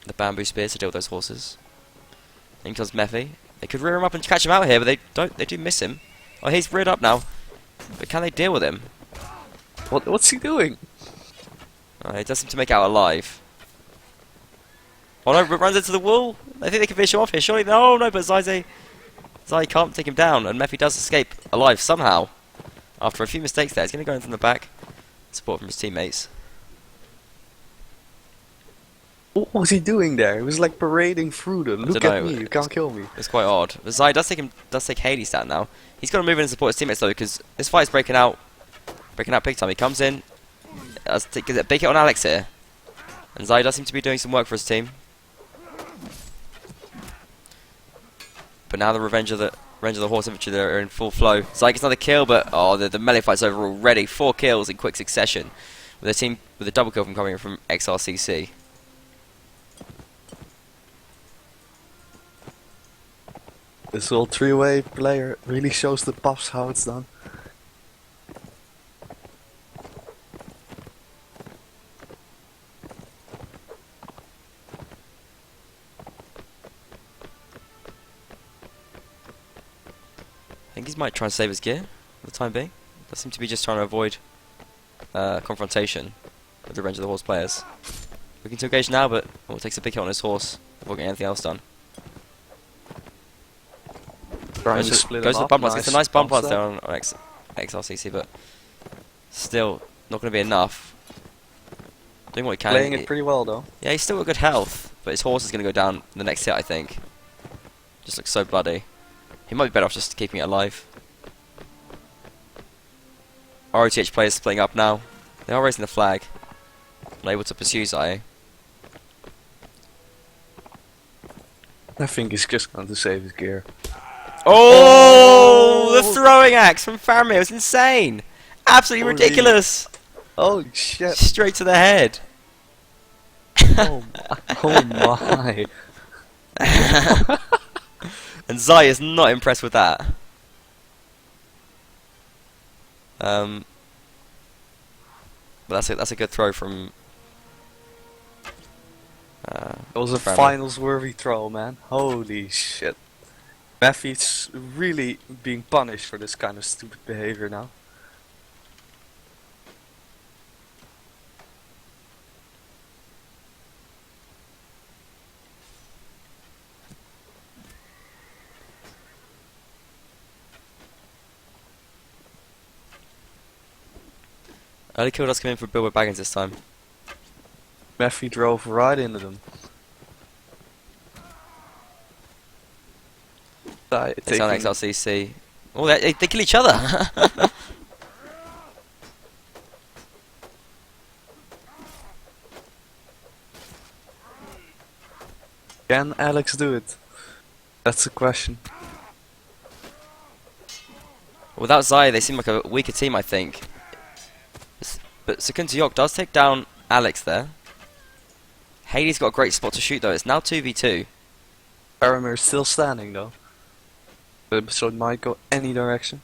A: the bamboo spears to deal with those horses. In comes Mephi. They could rear him up and catch him out here, but they don't. They do miss him. Oh, he's reared up now, but can they deal with him?
B: What's he doing?
A: He does seem to make out alive. Oh no, but runs into the wall. I think they can finish him off here. Surely, no, but Zai can't take him down, and Mephi does escape alive somehow. After a few mistakes there, he's going to go in from the back. Support from his teammates.
B: What was he doing there? He was like parading through them. Look at me, you can't kill me.
A: It's quite odd. But Zai does take Hades down now. He's got to move in and support his teammates though, because this fight's breaking out big time. He comes in, gets a big hit on Alex here, and Zai does seem to be doing some work for his team. But now the Revenge of the Horse infantry, they're in full flow. Zai gets another kill, but oh, the melee fight's over already. 4 kills in quick succession, with a double kill coming in from XRCC.
B: This old 3-way player really shows the puffs how it's done.
A: I think he might try and save his gear for the time being. Does seem to be just trying to avoid confrontation with the Revenge of the Horse players. Looking to engage now, but takes a big hit on his horse before getting anything else done.
B: Trying to split
A: Goes
B: them
A: to the
B: up.
A: bump lance. Gets a nice bump lance
B: there.
A: there on XRCC, but still not going to be enough. Doing what he can.
B: Playing it pretty well though.
A: Yeah, he's still got good health, but his horse is going to go down in the next hit, I think. Just looks so bloody. He might be better off just keeping it alive. ROTH players splitting up now. They are raising the flag. Not able to pursue Zai.
B: I think he's just going to save his gear.
A: Oh, the throwing axe from Faramir was insane. Absolutely
B: Holy.
A: ridiculous.
B: Holy shit.
A: Straight to the head.
B: Oh my. Oh my.
A: And Zai is not impressed with that. But that's a good throw from.
B: It was a
A: Faramir.
B: finals worthy throw, man. Holy shit. Mephi's really being punished for this kind of stupid behavior now.
A: Early kill does come in for Bilbo Baggins this time.
B: Mephi drove right into them.
A: It's on XLCC. Oh, they kill each other.
B: Can Alex do it? That's the question.
A: Without Zai, they seem like a weaker team, I think. But Sekunta Yok does take down Alex there. Hades got a great spot to shoot though. It's now 2v2.
B: Faramir's still standing though. So it might go any direction.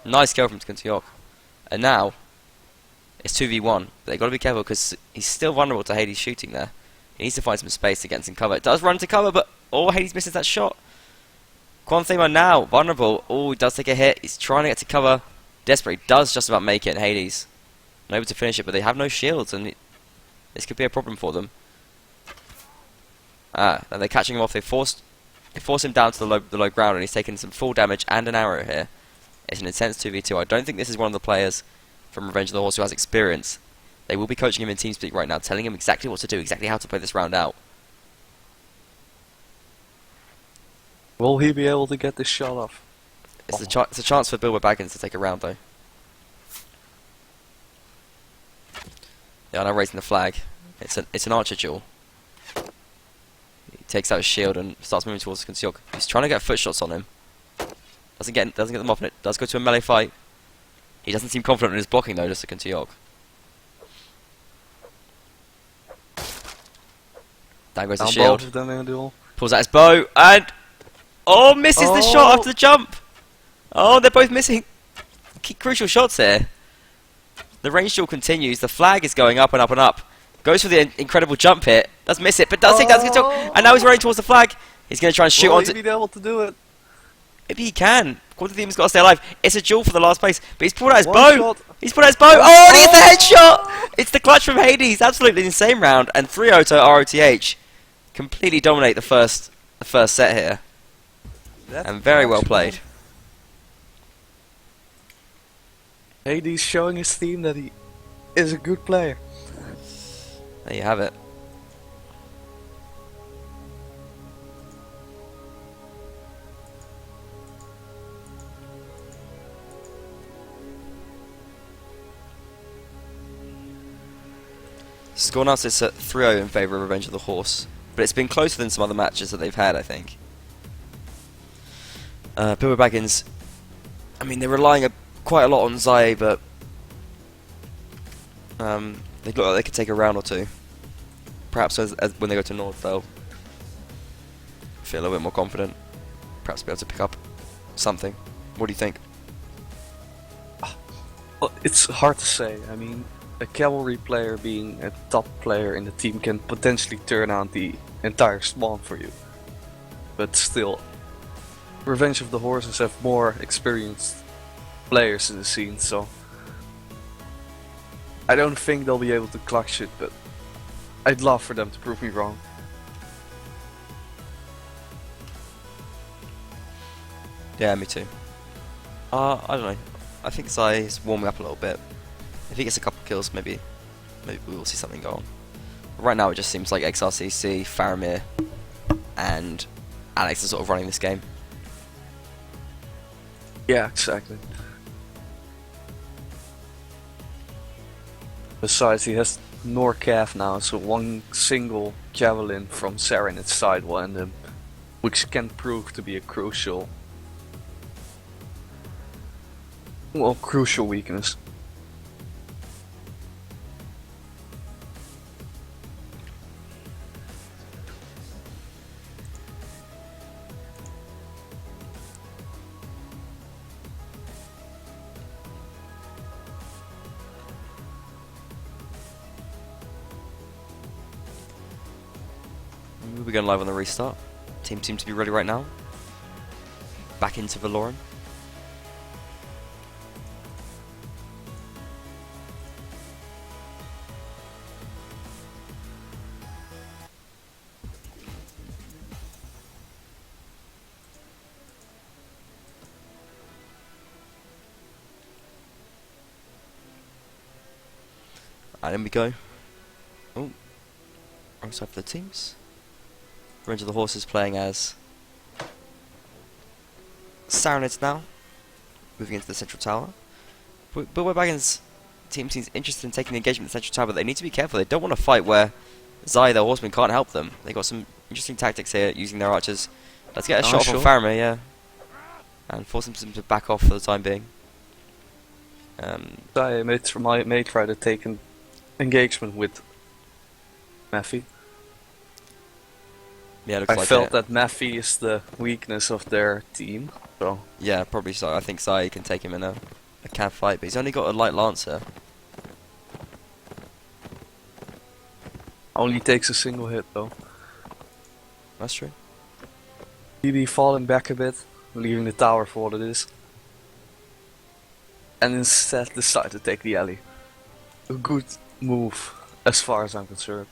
A: Nice kill from Kuntiok. And now, it's 2v1. But they've got to be careful because he's still vulnerable to Hades shooting there. He needs to find some space to get some cover. It does run to cover, but Hades misses that shot. Quanthema now, vulnerable. Oh, he does take a hit. He's trying to get to cover. Desperate. He does just about make it, and Hades unable to finish it, but they have no shields, and this could be a problem for them. And they're catching him off. They force him down to the low ground, and he's taking some full damage and an arrow here. It's an intense 2v2. I don't think this is one of the players from Revenge of the Horse who has experience. They will be coaching him in TeamSpeak right now, telling him exactly what to do, exactly how to play this round out.
B: Will he be able to get this shot off?
A: It's a chance for Bilbo Baggins to take a round, though. They are now raising the flag. It's an archer duel. He takes out his shield and starts moving towards Kuntiok. He's trying to get foot shots on him. Doesn't get them off, and it does go to a melee fight. He doesn't seem confident in his blocking though, just to Kuntiok. Down goes the shield.
B: Both of them in a duel.
A: Pulls out his bow and misses the shot after the jump. Oh, they're both missing crucial shots here. The range duel continues. The flag is going up and up and up. Goes for the incredible jump hit. Does miss it, but does take down Kuntiok. And now he's running towards the flag. He's going to try and shoot onto.
B: Will he be able to do it?
A: Maybe he can. Quantitheme's got to stay alive. It's a duel for the last place, but he's pulled out his
B: One
A: bow.
B: shot.
A: He's pulled out his bow. Oh, and he gets the headshot. It's the clutch from Hades. Absolutely insane round. And 3-0 to ROTH. Completely dominate the first set here. And very well played.
B: Hades showing his team that he is a good player.
A: There you have it. Score now sits at 3-0 in favour of Revenge of the Horse, but it's been closer than some other matches that they've had, I think. Bilbo Baggins, I mean, they're relying quite a lot on Zai, but they look like they could take a round or two. Perhaps as when they go to North, they'll feel a little bit more confident. Perhaps be able to pick up something. What do you think?
B: Well, it's hard to say. I mean, a cavalry player being a top player in the team can potentially turn out the entire spawn for you. But still, Revenge of the Horses have more experienced players in the scene, so I don't think they'll be able to clutch it, but I'd love for them to prove me wrong.
A: Yeah, me too. I don't know. I think Zai is warming up a little bit. If he gets a couple kills, maybe we will see something go on. But right now, it just seems like XRCC, Faramir, and Alex are sort of running this game.
B: Yeah, exactly. Besides, he has Norcav now, so one single javelin from Saren its side will end him, which can prove to be a crucial weakness.
A: We're going live on the restart. Team seems to be ready right now. Back into Valoran. And in we go. Oh, wrong side for the teams. Revenge of the Horse is playing as Saranids now, moving into the central tower. But Baggins' team seems interested in taking the engagement in the central tower, but they need to be careful. They don't want to fight where Zai, their horseman, can't help them. They've got some interesting tactics here, using their archers. Let's get a shot
B: sure.
A: on Faramir, yeah. And force him to back off for the time being.
B: I may try to take an engagement with Maffy.
A: Yeah, looks
B: I
A: like
B: felt
A: it.
B: that Maffy is the weakness of their team, So
A: Yeah, probably so. I think Sai can take him in a cav fight, but he's only got a light lancer.
B: only takes a single hit though.
A: That's true.
B: BB falling back a bit, leaving the tower for what it is. And instead decide to take the alley. A good move, as far as I'm concerned.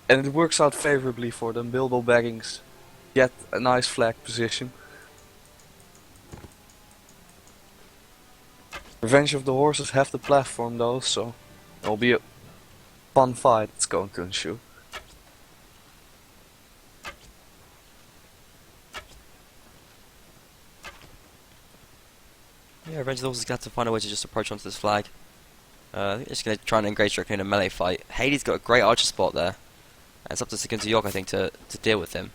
B: And it works out favorably for them. Bilbo Baggins get a nice flag position. Revenge of the Horses have the platform though, so it'll be a fun fight it's going to ensue.
A: Yeah, Revenge of the Horse is going to have to find a way to just approach onto this flag. I think they're just going to try and engage directly in a melee fight. Hades got a great archer spot there. And it's up to Sekunta York, I think, to deal with him.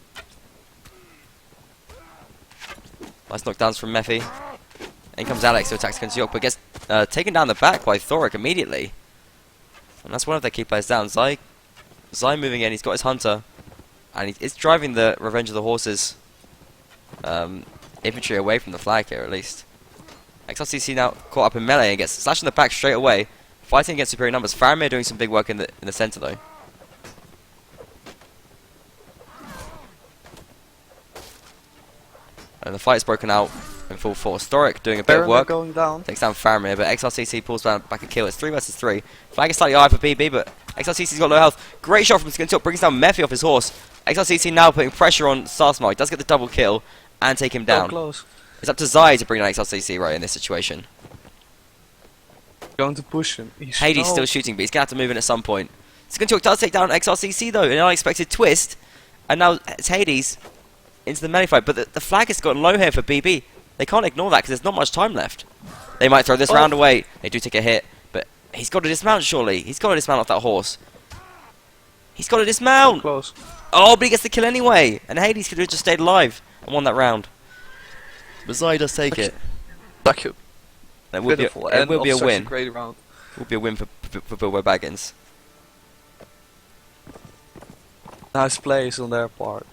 A: Nice knockdowns from Mephi. In comes Alex to attack Sekunta York, but gets taken down the back by Thoric immediately. And that's one of their key players down. Zai moving in, he's got his Hunter. And it's driving the Revenge of the Horses infantry away from the flag here, at least. XRCC now caught up in melee and gets slashed in the back straight away. Fighting against superior numbers. Faramir doing some big work in the center though. And the fight's broken out in full force. Thoric doing a bit of work.
B: Going down.
A: Takes down Faramir, but XRCC pulls back a kill. It's 3 versus 3. Flag is slightly high for BB, but XRCC's got low health. Great shot from Skintok, brings down Mephi off his horse. XRCC now putting pressure on Starsmark. Does get the double kill and take him down.
B: So close.
A: It's up to Zai to bring down XRCC right in this situation.
B: Going to push him.
A: Hades still shooting, but he's going to have to move in at some point. Skintok does take down XRCC though, an unexpected twist. And now it's Hades into the melee fight, but the flag has got low here for BB. They can't ignore that because there's not much time left. They might throw this round away. They do take a hit, but he's got to dismount surely. He's got to dismount off that horse. He's got to dismount!
B: So close.
A: Oh, but he gets the kill anyway! And Hades could have just stayed alive and won that round. But Zai does take it.
B: Thank you.
A: It will be a win.
B: Great round.
A: It will be a win for Bilbo Baggins.
B: Nice plays on their part.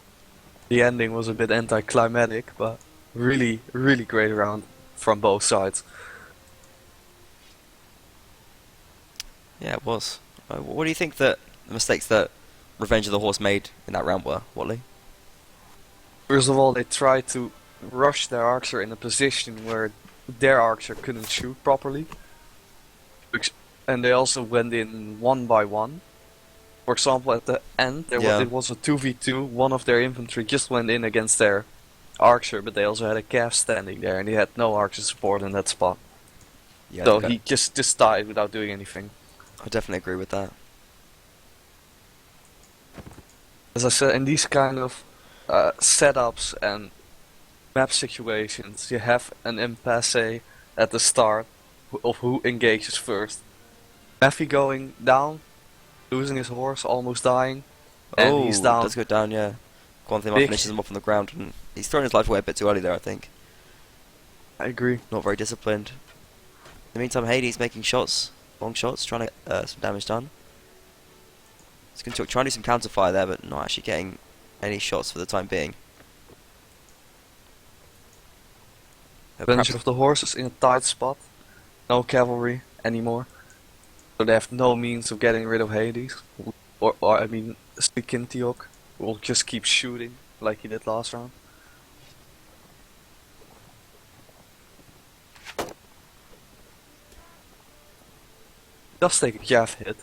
B: The ending was a bit anticlimactic, but really, really great round from both sides.
A: Yeah, it was. What do you think that the mistakes that Revenge of the Horse made in that round were, Watley?
B: First of all, they tried to rush their archer in a position where their archer couldn't shoot properly. And they also went in one by one. For example, at the end, it was a 2v2. One of their infantry just went in against their archer, but they also had a cav standing there, and he had no archer support in that spot.
A: Yeah,
B: so he just died without doing anything.
A: I definitely agree with that.
B: As I said, in these kind of setups and map situations, you have an impasse at the start of who engages first. Mephi going down, losing his horse, almost dying, and he's down.
A: Does go down, yeah. Quantum finishes him off on the ground, and he's thrown his life away a bit too early there, I think.
B: I agree.
A: Not very disciplined. In the meantime, Hades making shots, long shots, trying to get some damage done. He's going to try and do some counter fire there, but not actually getting any shots for the time being.
B: Revenge of the Horses in a tight spot. No cavalry anymore. So they have no means of getting rid of Hades. Or I mean, Sekunta York will just keep shooting like he did last round. Just take a cav hit.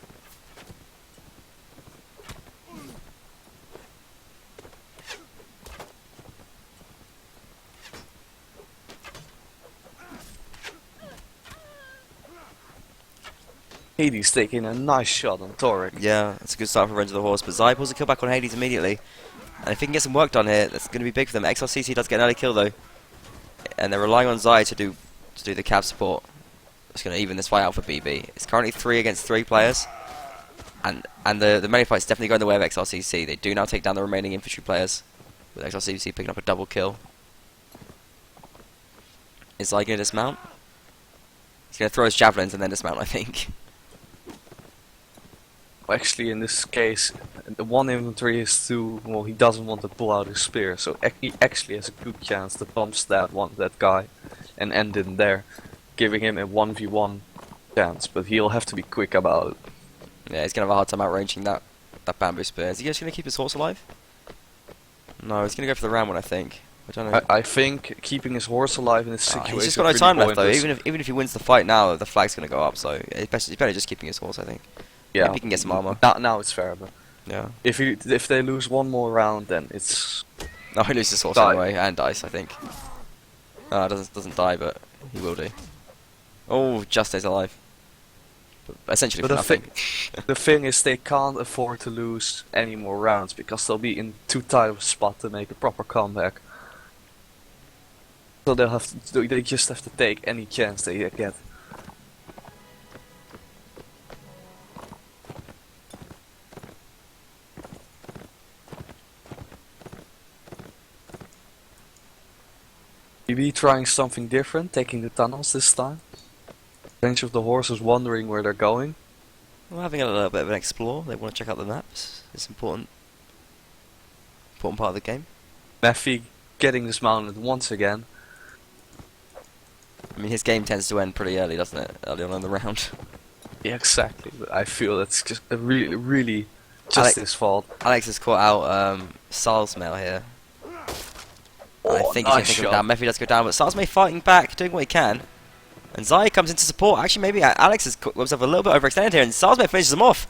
B: Hades taking a nice shot on Thoric.
A: Yeah, that's a good start for Revenge of the Horse, but Zai pulls a kill back on Hades immediately. And if he can get some work done here, that's going to be big for them. XRCC does get an early kill though. And they're relying on Zai to do the cav support. It's going to even this fight out for BB. It's currently 3 against 3 players. And the melee fight's definitely going the way of XRCC. They do now take down the remaining infantry players, with XRCC picking up a double kill. Is Zai going to dismount? He's going to throw his javelins and then dismount, I think.
B: Actually, in this case, the one inventory is too, well, he doesn't want to pull out his spear, so he actually has a good chance to bump that guy and end in there, giving him a 1v1 chance, but he'll have to be quick about it.
A: Yeah, he's gonna have a hard time outranging that bamboo spear. Is he just gonna keep his horse alive? No, he's gonna go for the round one, I think. I don't know.
B: I think keeping his horse alive in this situation
A: he's just got no
B: is
A: time
B: really
A: left though.
B: pointless.
A: Even if he wins the fight now, the flag's gonna go up. So it's better just keeping his horse, I think.
B: Yeah,
A: maybe he can get some armor.
B: Now it's fair, but
A: Yeah.
B: if they lose one more round, then it's
A: No, he loses his horse
B: Die.
A: anyway, and dice, I think. Doesn't die, but he will do. Oh, just stays alive. But essentially
B: But
A: for
B: the
A: nothing.
B: the thing is they can't afford to lose any more rounds because they'll be in too tight of a spot to make a proper comeback. So they just have to take any chance they get. Maybe trying something different, taking the tunnels this time. Range of the horses wondering where they're going.
A: We're having a little bit of an explore. They want to check out the maps. It's important part of the game.
B: Mephi getting dismounted once again.
A: I mean, his game tends to end pretty early, doesn't it? Early on in the round.
B: Yeah, exactly. But I feel that's just really just
A: Alex-
B: his fault.
A: Alex has caught out Salsmail here. I think he's going to take him down. Mephi does go down, but Salsmail fighting back, doing what he can. And Zai comes into support. Actually, maybe Alex has got himself a little bit overextended here, and Salsmail finishes him off.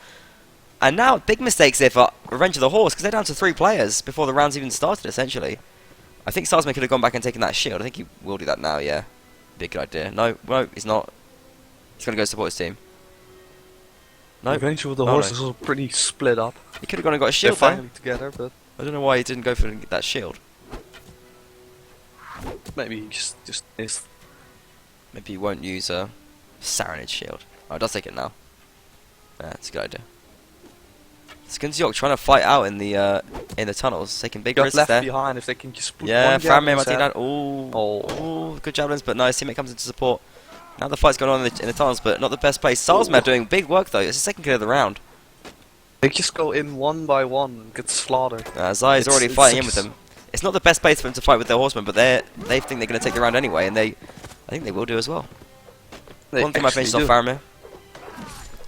A: And now, big mistakes here for Revenge of the Horse, because they're down to 3 players before the round's even started, essentially. I think Salsmail could have gone back and taken that shield. I think he will do that now, yeah. Be a good idea. No, he's not. He's going to go support his team. No,
B: Revenge of the
A: Oh,
B: horses
A: no.
B: was pretty split up.
A: he could have gone and got a
B: They're
A: shield there.
B: finally together, but
A: I don't know why he didn't go for that shield.
B: maybe he just missed.
A: Maybe he won't use a Saranid shield. Oh, it does take it now. Yeah, that's a good idea. Skinzyok trying to fight out in the tunnels, taking big
B: Got
A: risks
B: left
A: there.
B: behind if they can just put
A: Yeah,
B: one
A: Faramir
B: javelin in his
A: Martina.
B: head.
A: Oh, good javelins, but no, his teammate comes into support. Now the fight's going on in the tunnels, but not the best place. Salsmar doing big work though. It's the second kill of the round.
B: They just go in one by one and get slaughtered.
A: Zai is already fighting in with
B: just-
A: them. It's not the best place for them to fight with their horsemen, but they think they're going to take the round anyway, and I think they will do as well.
B: They
A: One thing I
B: actually
A: finishes off
B: do.
A: Faramir.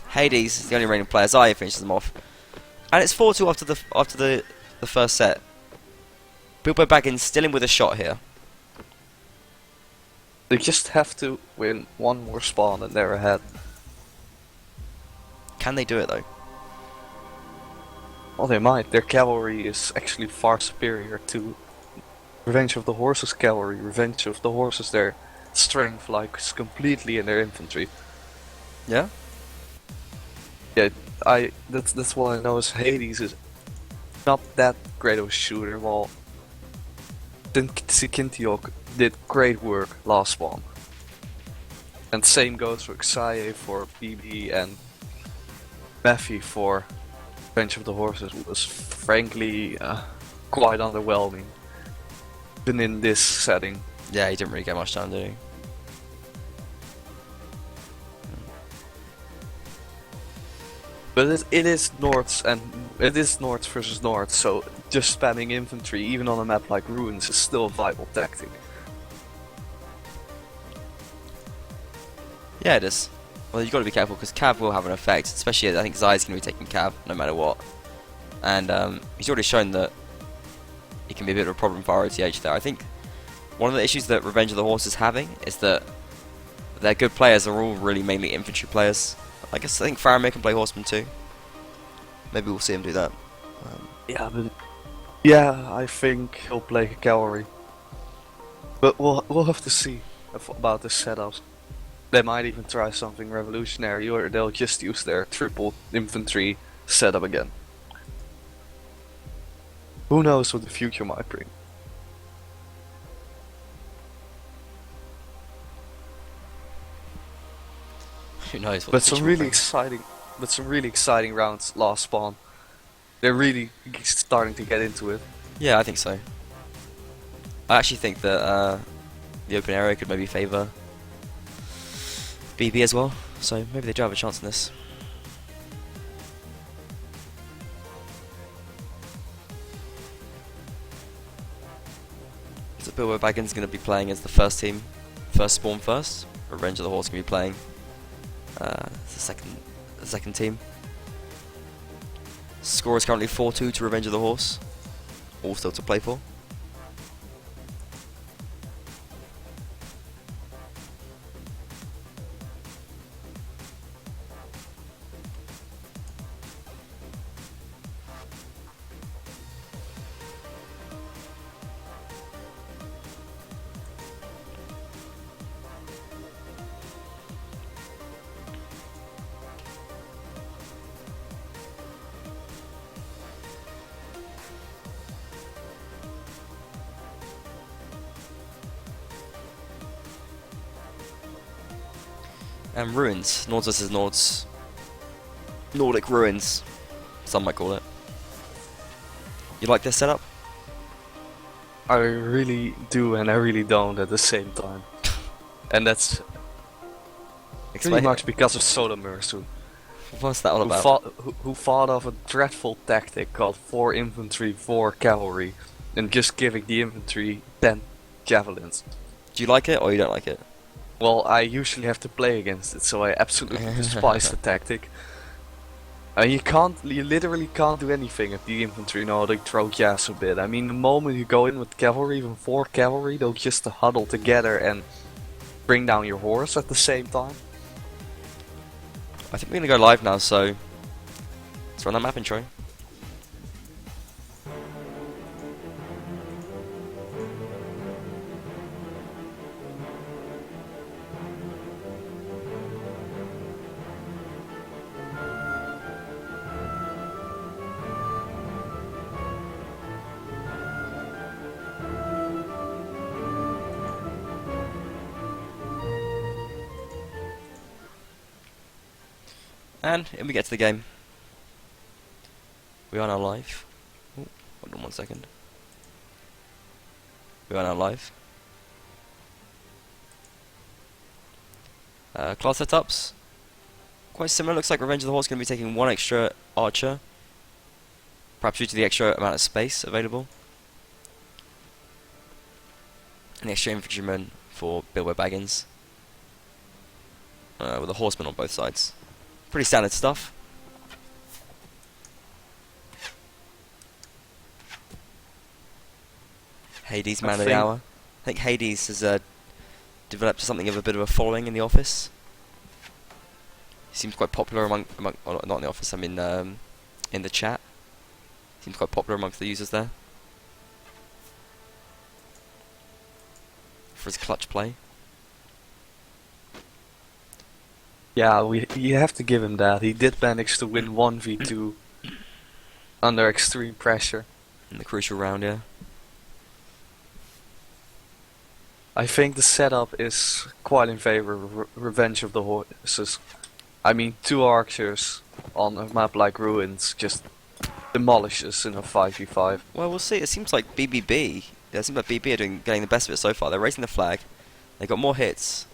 A: Hades is the only reigning player. Zai finishes them off. And it's 4-2 after the first set. Bilbo Baggins still in with a shot here.
B: They just have to win one more spawn and they're ahead.
A: Can they do it though?
B: Well, they might. Their cavalry is actually far superior to Revenge of the Horses cavalry. Revenge of the Horses, their strength lies completely in their infantry.
A: Yeah?
B: Yeah, that's what I know is Hades is not that great of a shooter, while Sikintiok did great work last spawn. And same goes for Xaye, for BB, and Mephi for Revenge of the Horses was frankly quite underwhelming. Even in this setting.
A: Yeah, he didn't really get much time, did he?
B: But it is Nords versus Nords, so just spamming infantry, even on a map like Ruins, is still a viable tactic.
A: Yeah, it is. Well, you've got to be careful because Cav will have an effect, especially I think Zai's going to be taking Cav no matter what. And he's already shown that he can be a bit of a problem for ROTH there. I think one of the issues that Revenge of the Horse is having is that their good players are all really mainly infantry players. I think Faramir can play horseman too. Maybe we'll see him do that.
B: Yeah, I think he'll play cavalry. But we'll have to see about the setups. They might even try something revolutionary, or they'll just use their triple infantry setup again. Who knows what the future might bring?
A: Who knows what
B: But
A: the future
B: some
A: will
B: really
A: bring.
B: some really exciting rounds last spawn. They're really starting to get into it.
A: Yeah, I think so. I actually think that the open area could maybe favour BB as well, so maybe they do have a chance in this. Bilbo Baggins is going to be playing as the first team, first spawn first. Revenge of the Horse going to be playing the second team. Score is currently 4-2 to Revenge of the Horse. All still to play for. And Ruins. Nords versus Nords. Nordic Ruins. Some might call it. You like this setup?
B: I really do and I really don't at the same time. And that's pretty much because of Sodamersu,
A: What's that all about?
B: who thought of a dreadful tactic called 4 infantry, 4 cavalry, and just giving the infantry 10 javelins.
A: Do you like it or you don't like it?
B: Well, I usually have to play against it, so I absolutely despise the tactic. You literally can't do anything if the infantry know they throw gas a bit. I mean, the moment you go in with cavalry, even 4 cavalry, they'll just huddle together and bring down your horse at the same time.
A: I think we're going to go live now, so let's run that map intro. And in we get to the game. We are now live. Ooh, hold on 1 second. We are now live. Class setups. Quite similar. Looks like Revenge of the Horse is going to be taking 1 extra archer. Perhaps due to the extra amount of space available. And the extra infantryman for Bilbo Baggins. With a horseman on both sides. Pretty standard stuff. Hades man of the hour. I think Hades has developed something of a bit of a following in the office. He seems quite popular among well, not in the office, I mean in the chat. Seems quite popular amongst the users there. For his clutch play.
B: Yeah, you have to give him that. He did manage to win 1v2 under extreme pressure.
A: In the crucial round, yeah.
B: I think the setup is quite in favor of Revenge of the Horses. I mean, 2 archers on a map like Ruins just demolishes in a 5v5.
A: Well, we'll see. It seems like BBB. Yeah, it seems like BB are getting the best of it so far. They're raising the flag. They got more hits.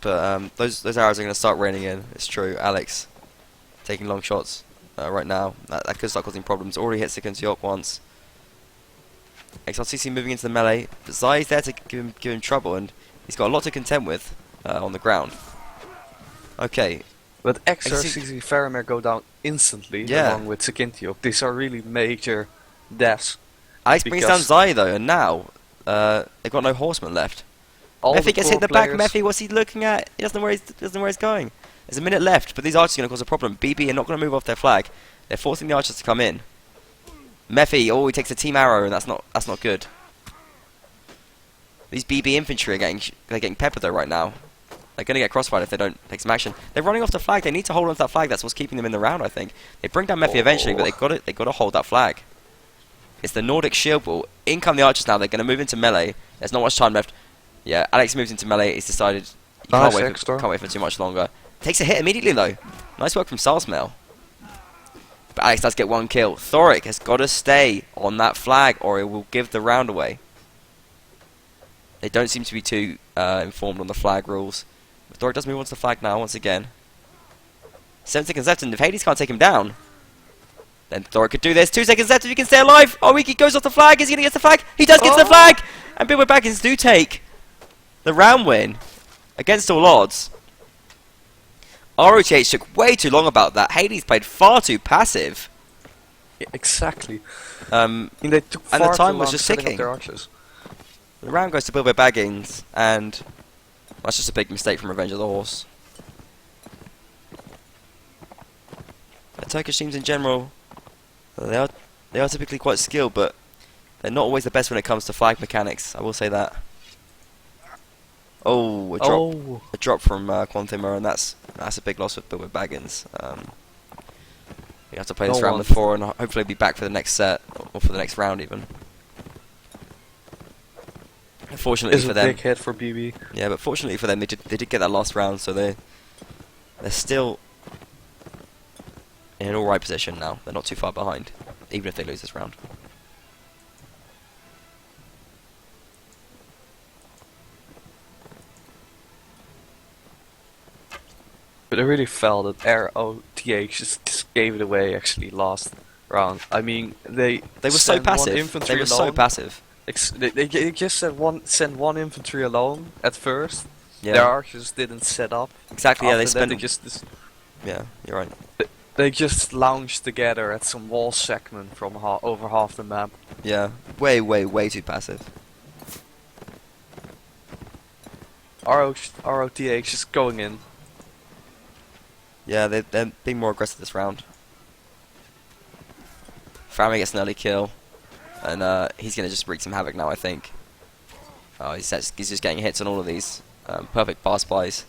A: But those arrows are going to start raining in. It's true. Alex taking long shots right now. That could start causing problems. Already hit Sikonsiok once. XRCC moving into the melee. But Zai's there to give him trouble, and he's got a lot to contend with on the ground. Okay.
B: But XRCC Faramir go down instantly along with Sikonsiok. These are really major deaths.
A: Alex brings down Zai though, and now they've got no horsemen left. Mephi gets hit in the back. Mephi, what's he looking at? He doesn't know where he's going. There's a minute left, but these archers are going to cause a problem. BB are not going to move off their flag. They're forcing the archers to come in. Mephi, oh, he takes a team arrow, and that's not good. These BB infantry are getting peppered though right now. They're going to get crossfired if they don't take some action. They're running off the flag. They need to hold on to that flag. That's what's keeping them in the round, I think. They bring down Mephi eventually, but they got to hold that flag. It's the Nordic shield wall. In come the archers now. They're going to move into melee. There's not much time left. Yeah, Alex moves into melee. He's decided he can't wait for too much longer. Takes a hit immediately though. Nice work from Sarsmail. But Alex does get 1 kill. Thoric has got to stay on that flag or it will give the round away. They don't seem to be too informed on the flag rules. But Thoric does move onto the flag now once again. 7 seconds left, and if Hades can't take him down, Then Thor could do this. 2 seconds left if he can stay alive. Oh, he goes off the flag. Is he going to get the flag? He does get to the flag. And Bilbo Baggins do take the round win against all odds. ROTH took way too long about that. Hades played far too passive.
B: Yeah, exactly.
A: And
B: They took
A: the
B: far
A: time
B: too
A: was
B: long
A: just
B: setting up
A: ticking.
B: their archers.
A: The round goes to Bilbo Baggins, and that's just a big mistake from Revenge of the Horse. The Turkish teams in general, they are typically quite skilled, but they're not always the best when it comes to flag mechanics. I will say that. Oh, a drop from Quantima, and that's a big loss for Bilbo Baggins. You have to play this round with 4, and hopefully be back for the next set or for the next round even. Fortunately for them,
B: big hit for BB.
A: Yeah, but fortunately for them, they did get that last round, so they're still in an alright position now. They're not too far behind, even if they lose this round.
B: But I really felt that ROTH just gave it away actually last round. I mean, they
A: were so
B: sent one
A: passive.
B: infantry
A: They were so
B: alone.
A: passive.
B: They just sent one infantry alone at first.
A: Yeah.
B: Their archers didn't set up.
A: Exactly. Yeah, they
B: After that,
A: spent. Yeah, you're right.
B: they just lounged together at some wall segment from over half the map.
A: Yeah, way too passive.
B: ROTH just going in.
A: Yeah, they're being more aggressive this round. Farmer gets an early kill, and he's gonna just wreak some havoc now, I think. Oh, he's just getting hits on all of these. Perfect pass buys,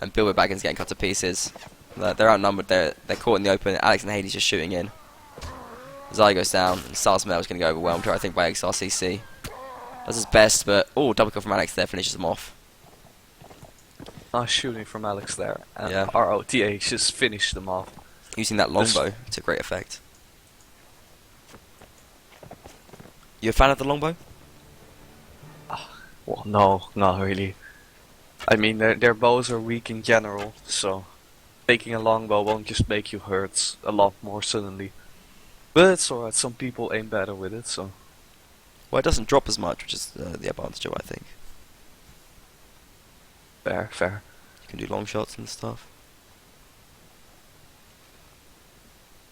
A: and Bilbo Baggins getting cut to pieces. They're outnumbered. They're caught in the open. Alex and Hades just shooting in. Zai goes down, and Starsmell is gonna go overwhelmed here, I think, by XRCC. Does his best, but double kill from Alex there finishes him off.
B: Nice shooting from Alex there, and
A: Yeah.
B: ROTH just finished them off.
A: Using that longbow to great effect. You a fan of the longbow?
B: Well, no, not really. I mean, their bows are weak in general, so taking a longbow won't just make you hurt a lot more suddenly. But it's alright, some people aim better with it, so...
A: Well, it doesn't drop as much, which is the advantage of it, I think.
B: Fair.
A: You can do long shots and stuff.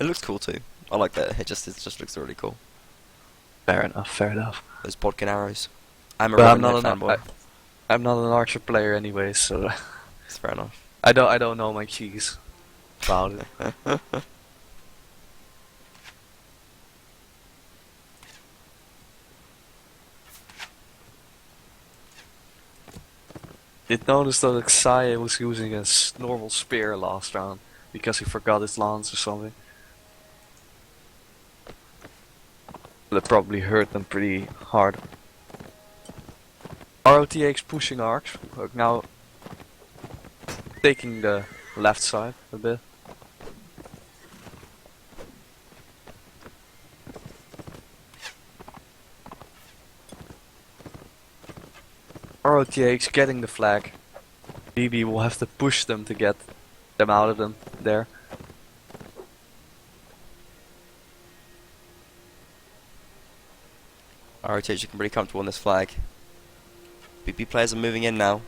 A: It looks cool too. I like that. It just looks really cool.
B: Fair enough.
A: Those bodkin arrows. I'm a
B: But
A: Robin Hood fanboy.
B: I'm not an archer player anyway, so
A: It's fair enough.
B: I don't know my keys about it. Did notice that Xayah was using a normal spear last round because he forgot his lance or something. That probably hurt them pretty hard. ROTH pushing arcs, now taking the left side a bit. ROTH getting the flag. BB will have to push them to get them out of them there.
A: ROTH looking pretty comfortable on this flag. BP players are moving in now.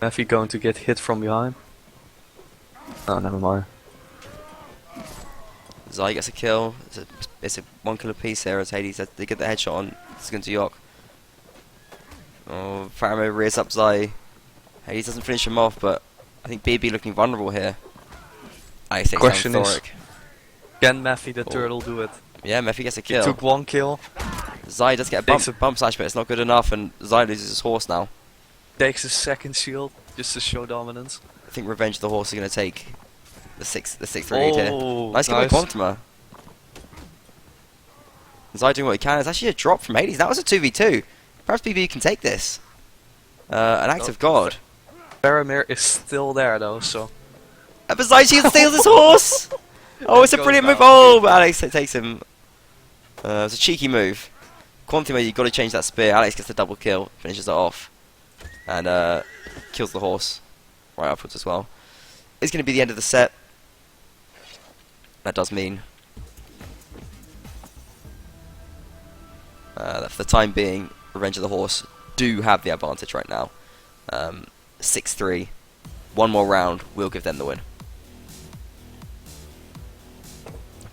B: Mephi going to get hit from behind. Oh, never mind.
A: Zai gets a kill. It's a 1 kill apiece here as Hades they get the headshot on Skin to York. Oh, Faramir rears up Zai. Hades doesn't finish him off, but I think BB looking vulnerable here. I think
B: Question is,
A: Thoric.
B: can Mephi the turtle do it?
A: Yeah, Mephi gets a
B: He
A: kill.
B: took 1 kill,
A: Zai does get a bump slash, but it's not good enough, and Zai loses his horse now.
B: takes his second shield just to show dominance.
A: I think Revenge of the Horse are going to take the 6th raid here.
B: Oh,
A: Nice kill by Quantima. Zai doing what he can. It's actually a drop from Hades. That was a 2v2. Perhaps BB can take this. An act of God.
B: Faramir is still there though, so...
A: But Zai steals his horse! Oh, it's a brilliant move. Oh, but Alex takes him. It's a cheeky move. Quantima, you've got to change that spear. Alex gets the double kill, finishes it off. And kills the horse. right upwards as well. It's going to be the end of the set. That does mean that for the time being, Revenge of the Horse do have the advantage right now. 6-3. One more round will give them the win.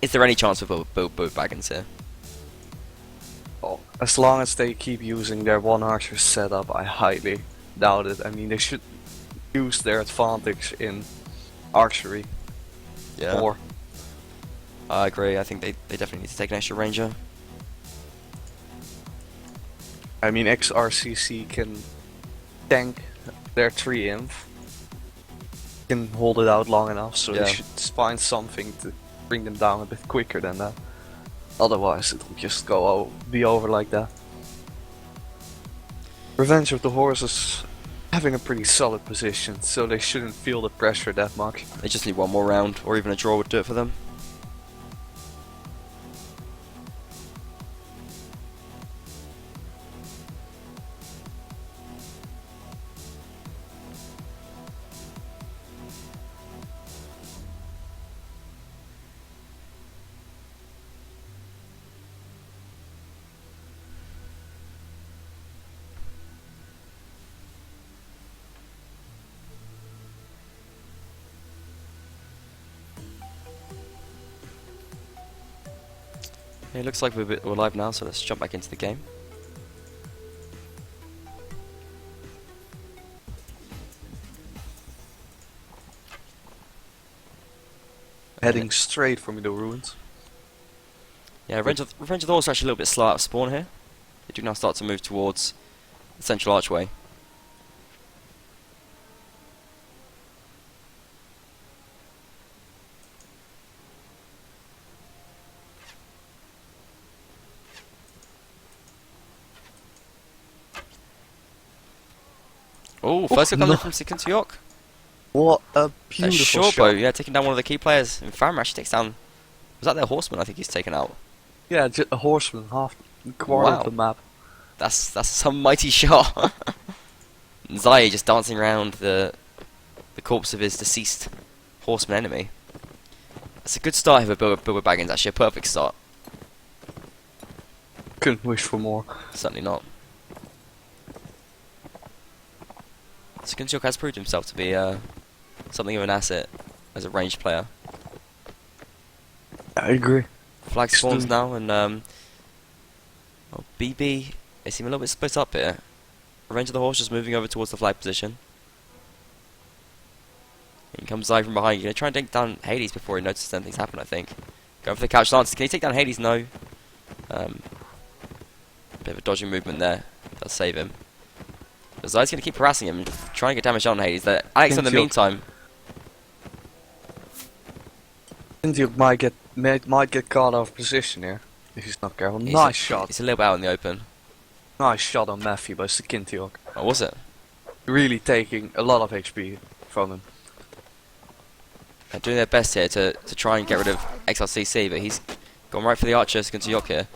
A: Is there any chance for both Baggins here?
B: Oh, as long as they keep using their one archer setup, I highly doubt it. I mean, they should use their advantage in archery.
A: Yeah.
B: Or
A: I agree. I think they definitely need to take an extra ranger.
B: I mean, XRCC can tank their 3-inf. Can hold it out long enough, so
A: Yeah.
B: they should find something to bring them down a bit quicker than that. Otherwise, it'll just be over like that. Revenge of the Horse is having a pretty solid position, so they shouldn't feel the pressure that much.
A: They just need one more round, or even a draw would do it for them. It looks like we're live now, so let's jump back into the game.
B: Heading straight for the ruins.
A: Yeah, Revenge of the Horse are actually a little bit slow out of spawn here. They do now start to move towards the central archway. Oh, first kill coming from Second York.
B: What a
A: A
B: beautiful
A: short
B: shot.
A: bow, yeah, taking down one of the key players. And Farmer actually takes down. Was that their horseman? I think he's taken out.
B: Yeah, just a horseman, half quarter
A: Wow.
B: of the map.
A: That's some mighty shot. Zai just dancing around the corpse of his deceased horseman enemy. That's a good start here for Bilbo Baggins. Actually, a perfect start.
B: Couldn't wish for more.
A: Certainly not. Skunchuk has proved himself to be something of an asset as a ranged player.
B: I agree.
A: Flag spawns now, and well, BB, they seem a little bit split up here. Revenge of the Horse just moving over towards the flag position. In comes Zai from behind. You're going to try and take down Hades before he notices anything's happened, I think. Going for the couch lance. Can he take down Hades? No. Bit of a dodging movement there. Does save him. But Zai's going to keep harassing him and trying to get damage on Hades. Alex, in the meantime...
B: Indyuk might get caught out of position here if he's not careful. Nice shot.
A: He's a little bit out in the open.
B: Nice shot on Matthew by Skintiok.
A: Oh, was it?
B: Really taking a lot of HP from him.
A: They're doing their best here to try and get rid of XRCC, but he's gone right for the archer, Skunchuk here.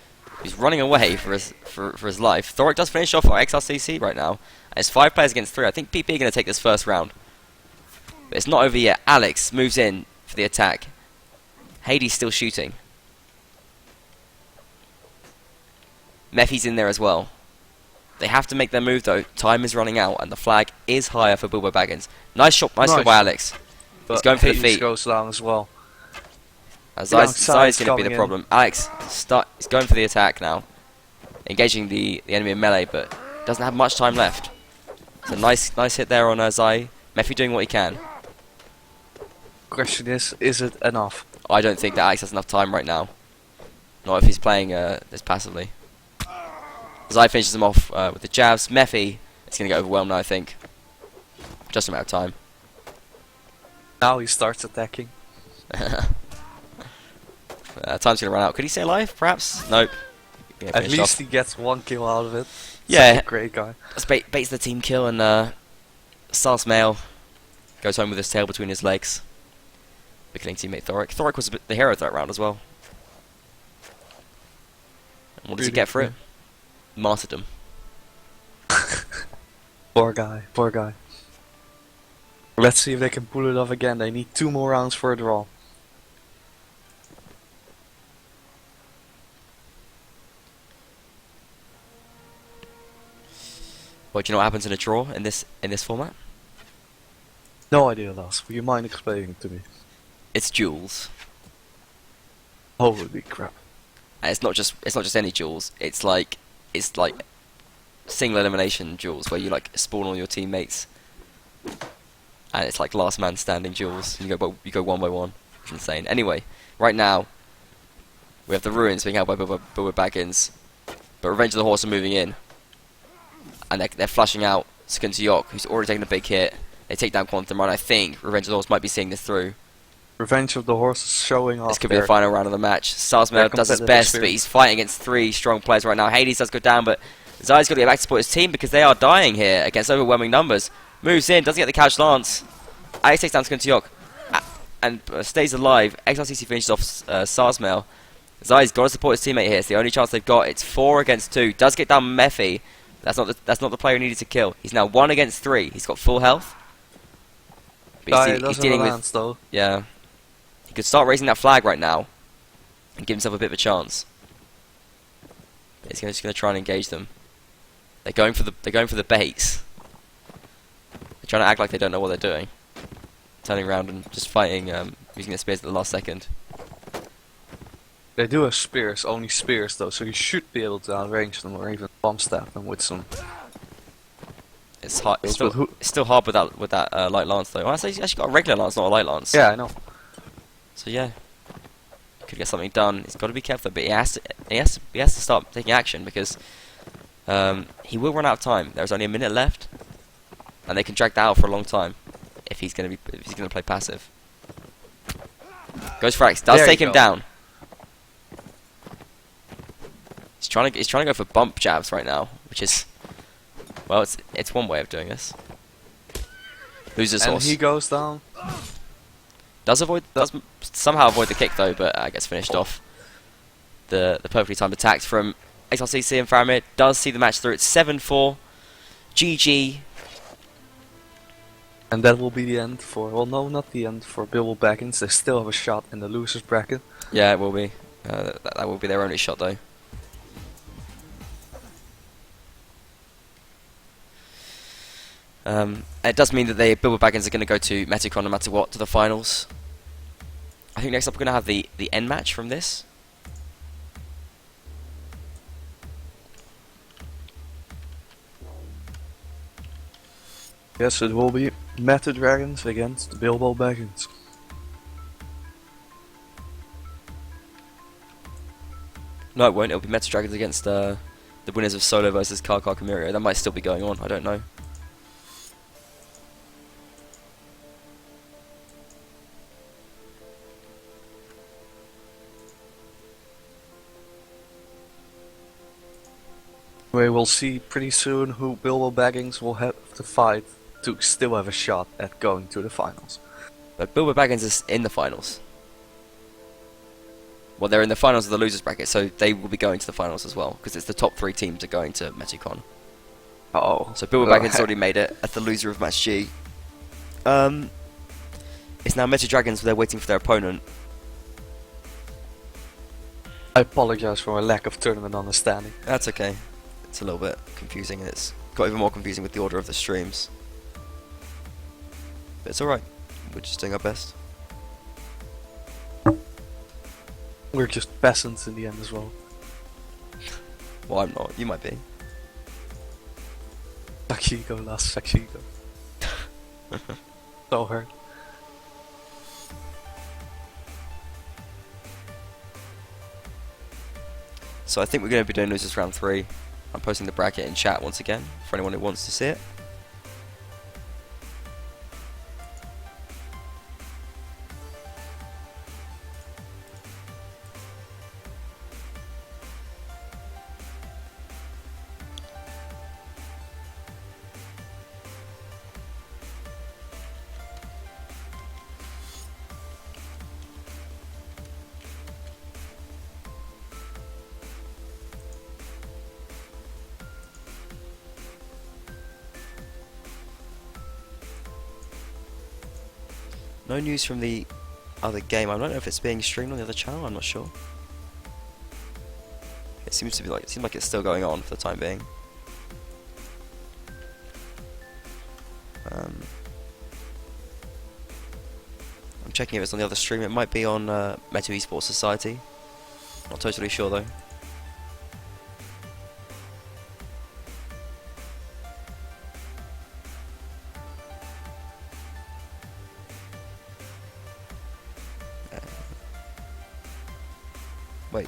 A: He's running away for his life. Thoric does finish off our XRCC right now. And it's 5 players against 3. I think PP are going to take this first round. But it's not over yet. Alex moves in for the attack. Hades still shooting. Mephi's in there as well. They have to make their move though. Time is running out and the flag is higher for Bilbo Baggins. Nice shot by Alex.
B: But
A: He's going for the
B: Hades
A: feet.
B: goes down as well.
A: Zai's going to be the
B: coming
A: problem. Alex he's going for the attack now. Engaging the enemy in melee, but doesn't have much time left. It's a nice hit there on Zai. Mephi doing what he can.
B: Question is it enough?
A: I don't think that Alex has enough time right now. Not if he's playing this passively. Zai finishes him off with the jabs. Mephi is going to get overwhelmed now, I think. Just a matter of time.
B: Now he starts attacking.
A: Time's going to run out. Could he stay alive, perhaps? Nope.
B: At least he gets one kill out of it.
A: Yeah.
B: Such a great guy.
A: That's baits the team kill, and Sars Male goes home with his tail between his legs. Becoming teammate Thoric. Thoric was the hero of that round as well. And what does he get for it? Martyrdom.
B: Poor guy, poor guy. Let's see if they can pull it off again. They need 2 more rounds for a draw.
A: Well, do you know what happens in a draw in this format?
B: No idea, Lars. Would you mind explaining it to me?
A: It's duels.
B: Holy crap.
A: And it's not just any duels. It's like single elimination duels where you like spawn all your teammates, and it's like last man standing duels. You go one by one. It's insane. Anyway, right now we have the ruins being held by Bilbo Baggins, but Revenge of the Horse are moving in, and they're flushing out Skunta who's already taken a big hit. They take down Quantum Run. I think Revenge of the Horse might be seeing this through.
B: Revenge of the Horse is showing off.
A: This could be the final round of the match. Sarsmell does his best, but he's fighting against 3 strong players right now. Hades does go down, but Zai's got to get back to support his team because they are dying here against overwhelming numbers. Moves in, doesn't get the couch lance. Alex takes down Skunta and stays alive. XRCC finishes off Sarsmell. Zai's got to support his teammate here. It's the only chance they've got. It's 4 against 2. Does get down Mephi. That's not the player he needed to kill. He's now 1 against 3. He's got full health. But he's dealing with...
B: though.
A: Yeah. He could start raising that flag right now and give himself a bit of a chance. He's just going to try and engage them. They're going for the baits. They're trying to act like they don't know what they're doing. Turning around and just fighting, using their spears at the last second.
B: They do have spears, only spears though, so you should be able to outrange them or even bomb stab them with some.
A: It's hard. It's still hard with that light lance though. Well, he's actually got a regular lance, not a light lance.
B: Yeah, I know.
A: So yeah, could get something done. He's got to be careful, but he has to start taking action because he will run out of time. There's only a minute left, and they can drag that out for a long time if he's going to play passive. Goes for Axe, does take him down. He's trying to go for bump jabs right now, which is, well, it's one way of doing this. Loses horse.
B: And he goes down.
A: Does somehow avoid the kick though, but gets finished off. The perfectly timed attack from XRCC and Faramir does see the match through. It's 7-4. GG.
B: And that will be the end for, well no, not the end for Bilbo Baggins. They still have a shot in the losers bracket.
A: Yeah, it will be. That will be their only shot though. It does mean that Bilbo Baggins are going to go to MetuCon no matter what, to the finals. I think next up we're going to have the end match from this.
B: Yes, it will be Meta Dragons against Bilbo Baggins.
A: No, it won't. It'll be Meta Dragons against the winners of Solo versus Karkar Kamirio. That might still be going on. I don't know.
B: We will see pretty soon who Bilbo Baggins will have to fight to still have a shot at going to the finals.
A: But Bilbo Baggins is in the finals. Well, they're in the finals of the losers bracket, so they will be going to the finals as well, because it's the top 3 teams are going to MetuCon.
B: Oh.
A: So Bilbo Baggins already made it as the loser of Match G. It's now Meta Dragons, they're waiting for their opponent.
B: I apologize for my lack of tournament understanding.
A: That's okay. It's a little bit confusing, and it's got even more confusing with the order of the streams. But it's alright. We're just doing our best.
B: We're just peasants in the end as well.
A: Well, I'm not. You might be.
B: Sakshigo, last Sakshigo. So hurt.
A: So I think we're going to be doing losers round 3. I'm posting the bracket in chat once again for anyone who wants to see it. No news from the other game. I don't know if it's being streamed on the other channel. I'm not sure. It seems like it's still going on for the time being. I'm checking if it's on the other stream. It might be on Metu Esports Society. Not totally sure though. Wait.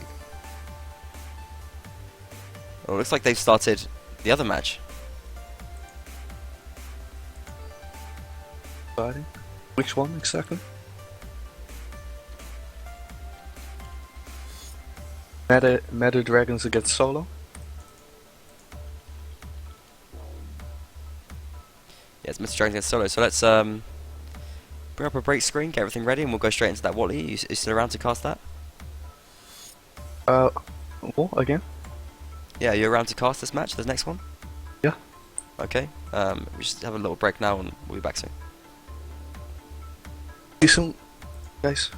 A: Oh, it looks like they've started the other match.
B: Exciting. Which one exactly? Meta Dragons against Solo?
A: Yeah, it's Mr. Dragon's Solo. So let's bring up a break screen, get everything ready, and we'll go straight into that. Wally, you still around to cast that?
B: What again?
A: Yeah, you're around to cast this match, the next one?
B: Yeah.
A: Okay. We just have a little break now, and we'll be back soon.
B: See you soon, guys.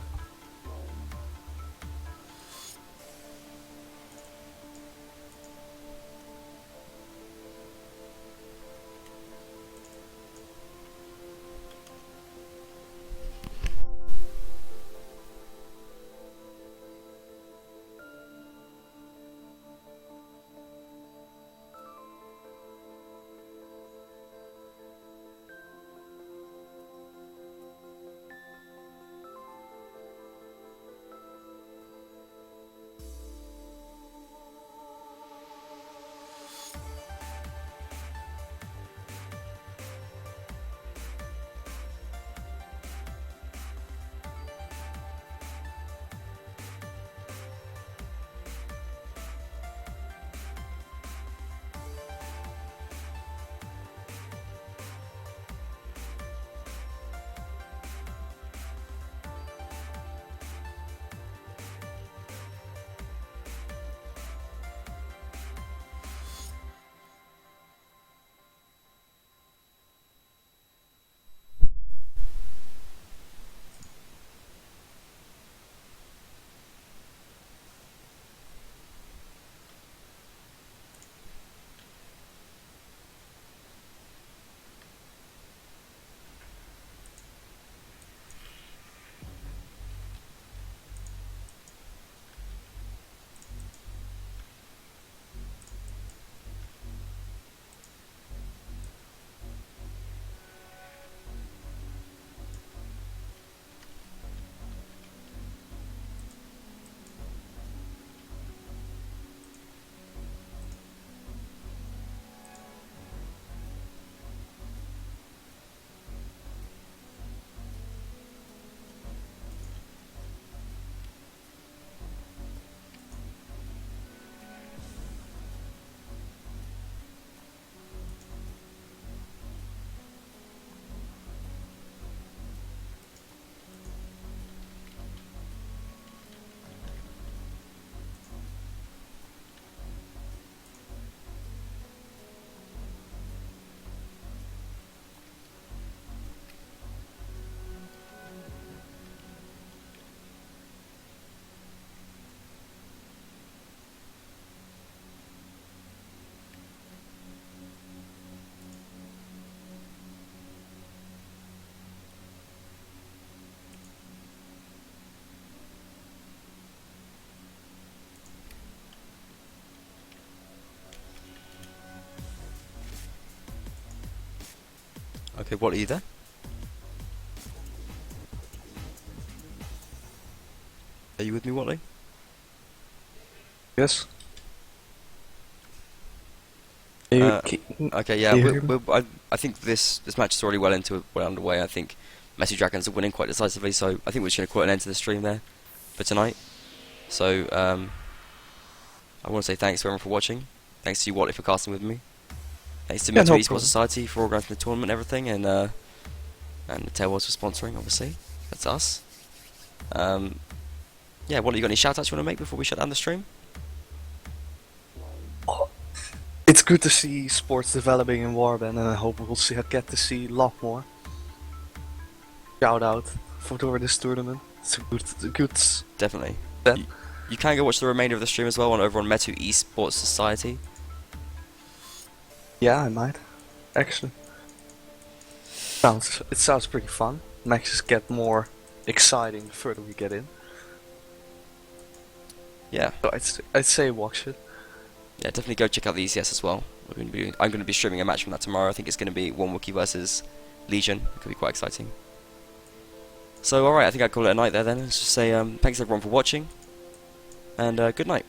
A: Okay, Wally, are you there? Are you with me, Wally?
B: Yes.
A: Okay, yeah.
B: Can you hear me?
A: I think this match is already well underway. I think Messi Dragons are winning quite decisively, so I think we're just going to call it an end to the stream there for tonight. So I want to say thanks to everyone for watching. Thanks to you, Wally, for casting with me. Thanks to
B: Yeah,
A: Metu
B: no
A: Esports
B: problem.
A: Society for organising the tournament and everything, and the Tailwalls for sponsoring, obviously. That's us. Yeah, Wally, you got any shout-outs you want to make before we shut down the stream?
B: It's good to see sports developing in Warband, and I hope we'll get to see a lot more. Shout out for this tournament. It's a good
A: Definitely.
B: bet.
A: You can go watch the remainder of the stream as well over on Metu Esports Society.
B: Yeah, I might. Actually. It sounds pretty fun. Matches get more exciting the further we get in.
A: Yeah.
B: So I'd say watch it.
A: Yeah, definitely go check out the ECS as well. I'm going to be streaming a match from that tomorrow. I think it's going to be One Wookiee versus Legion. It could be quite exciting. So, alright, I think I'd call it a night there then. Let's just say thanks everyone for watching, and good night.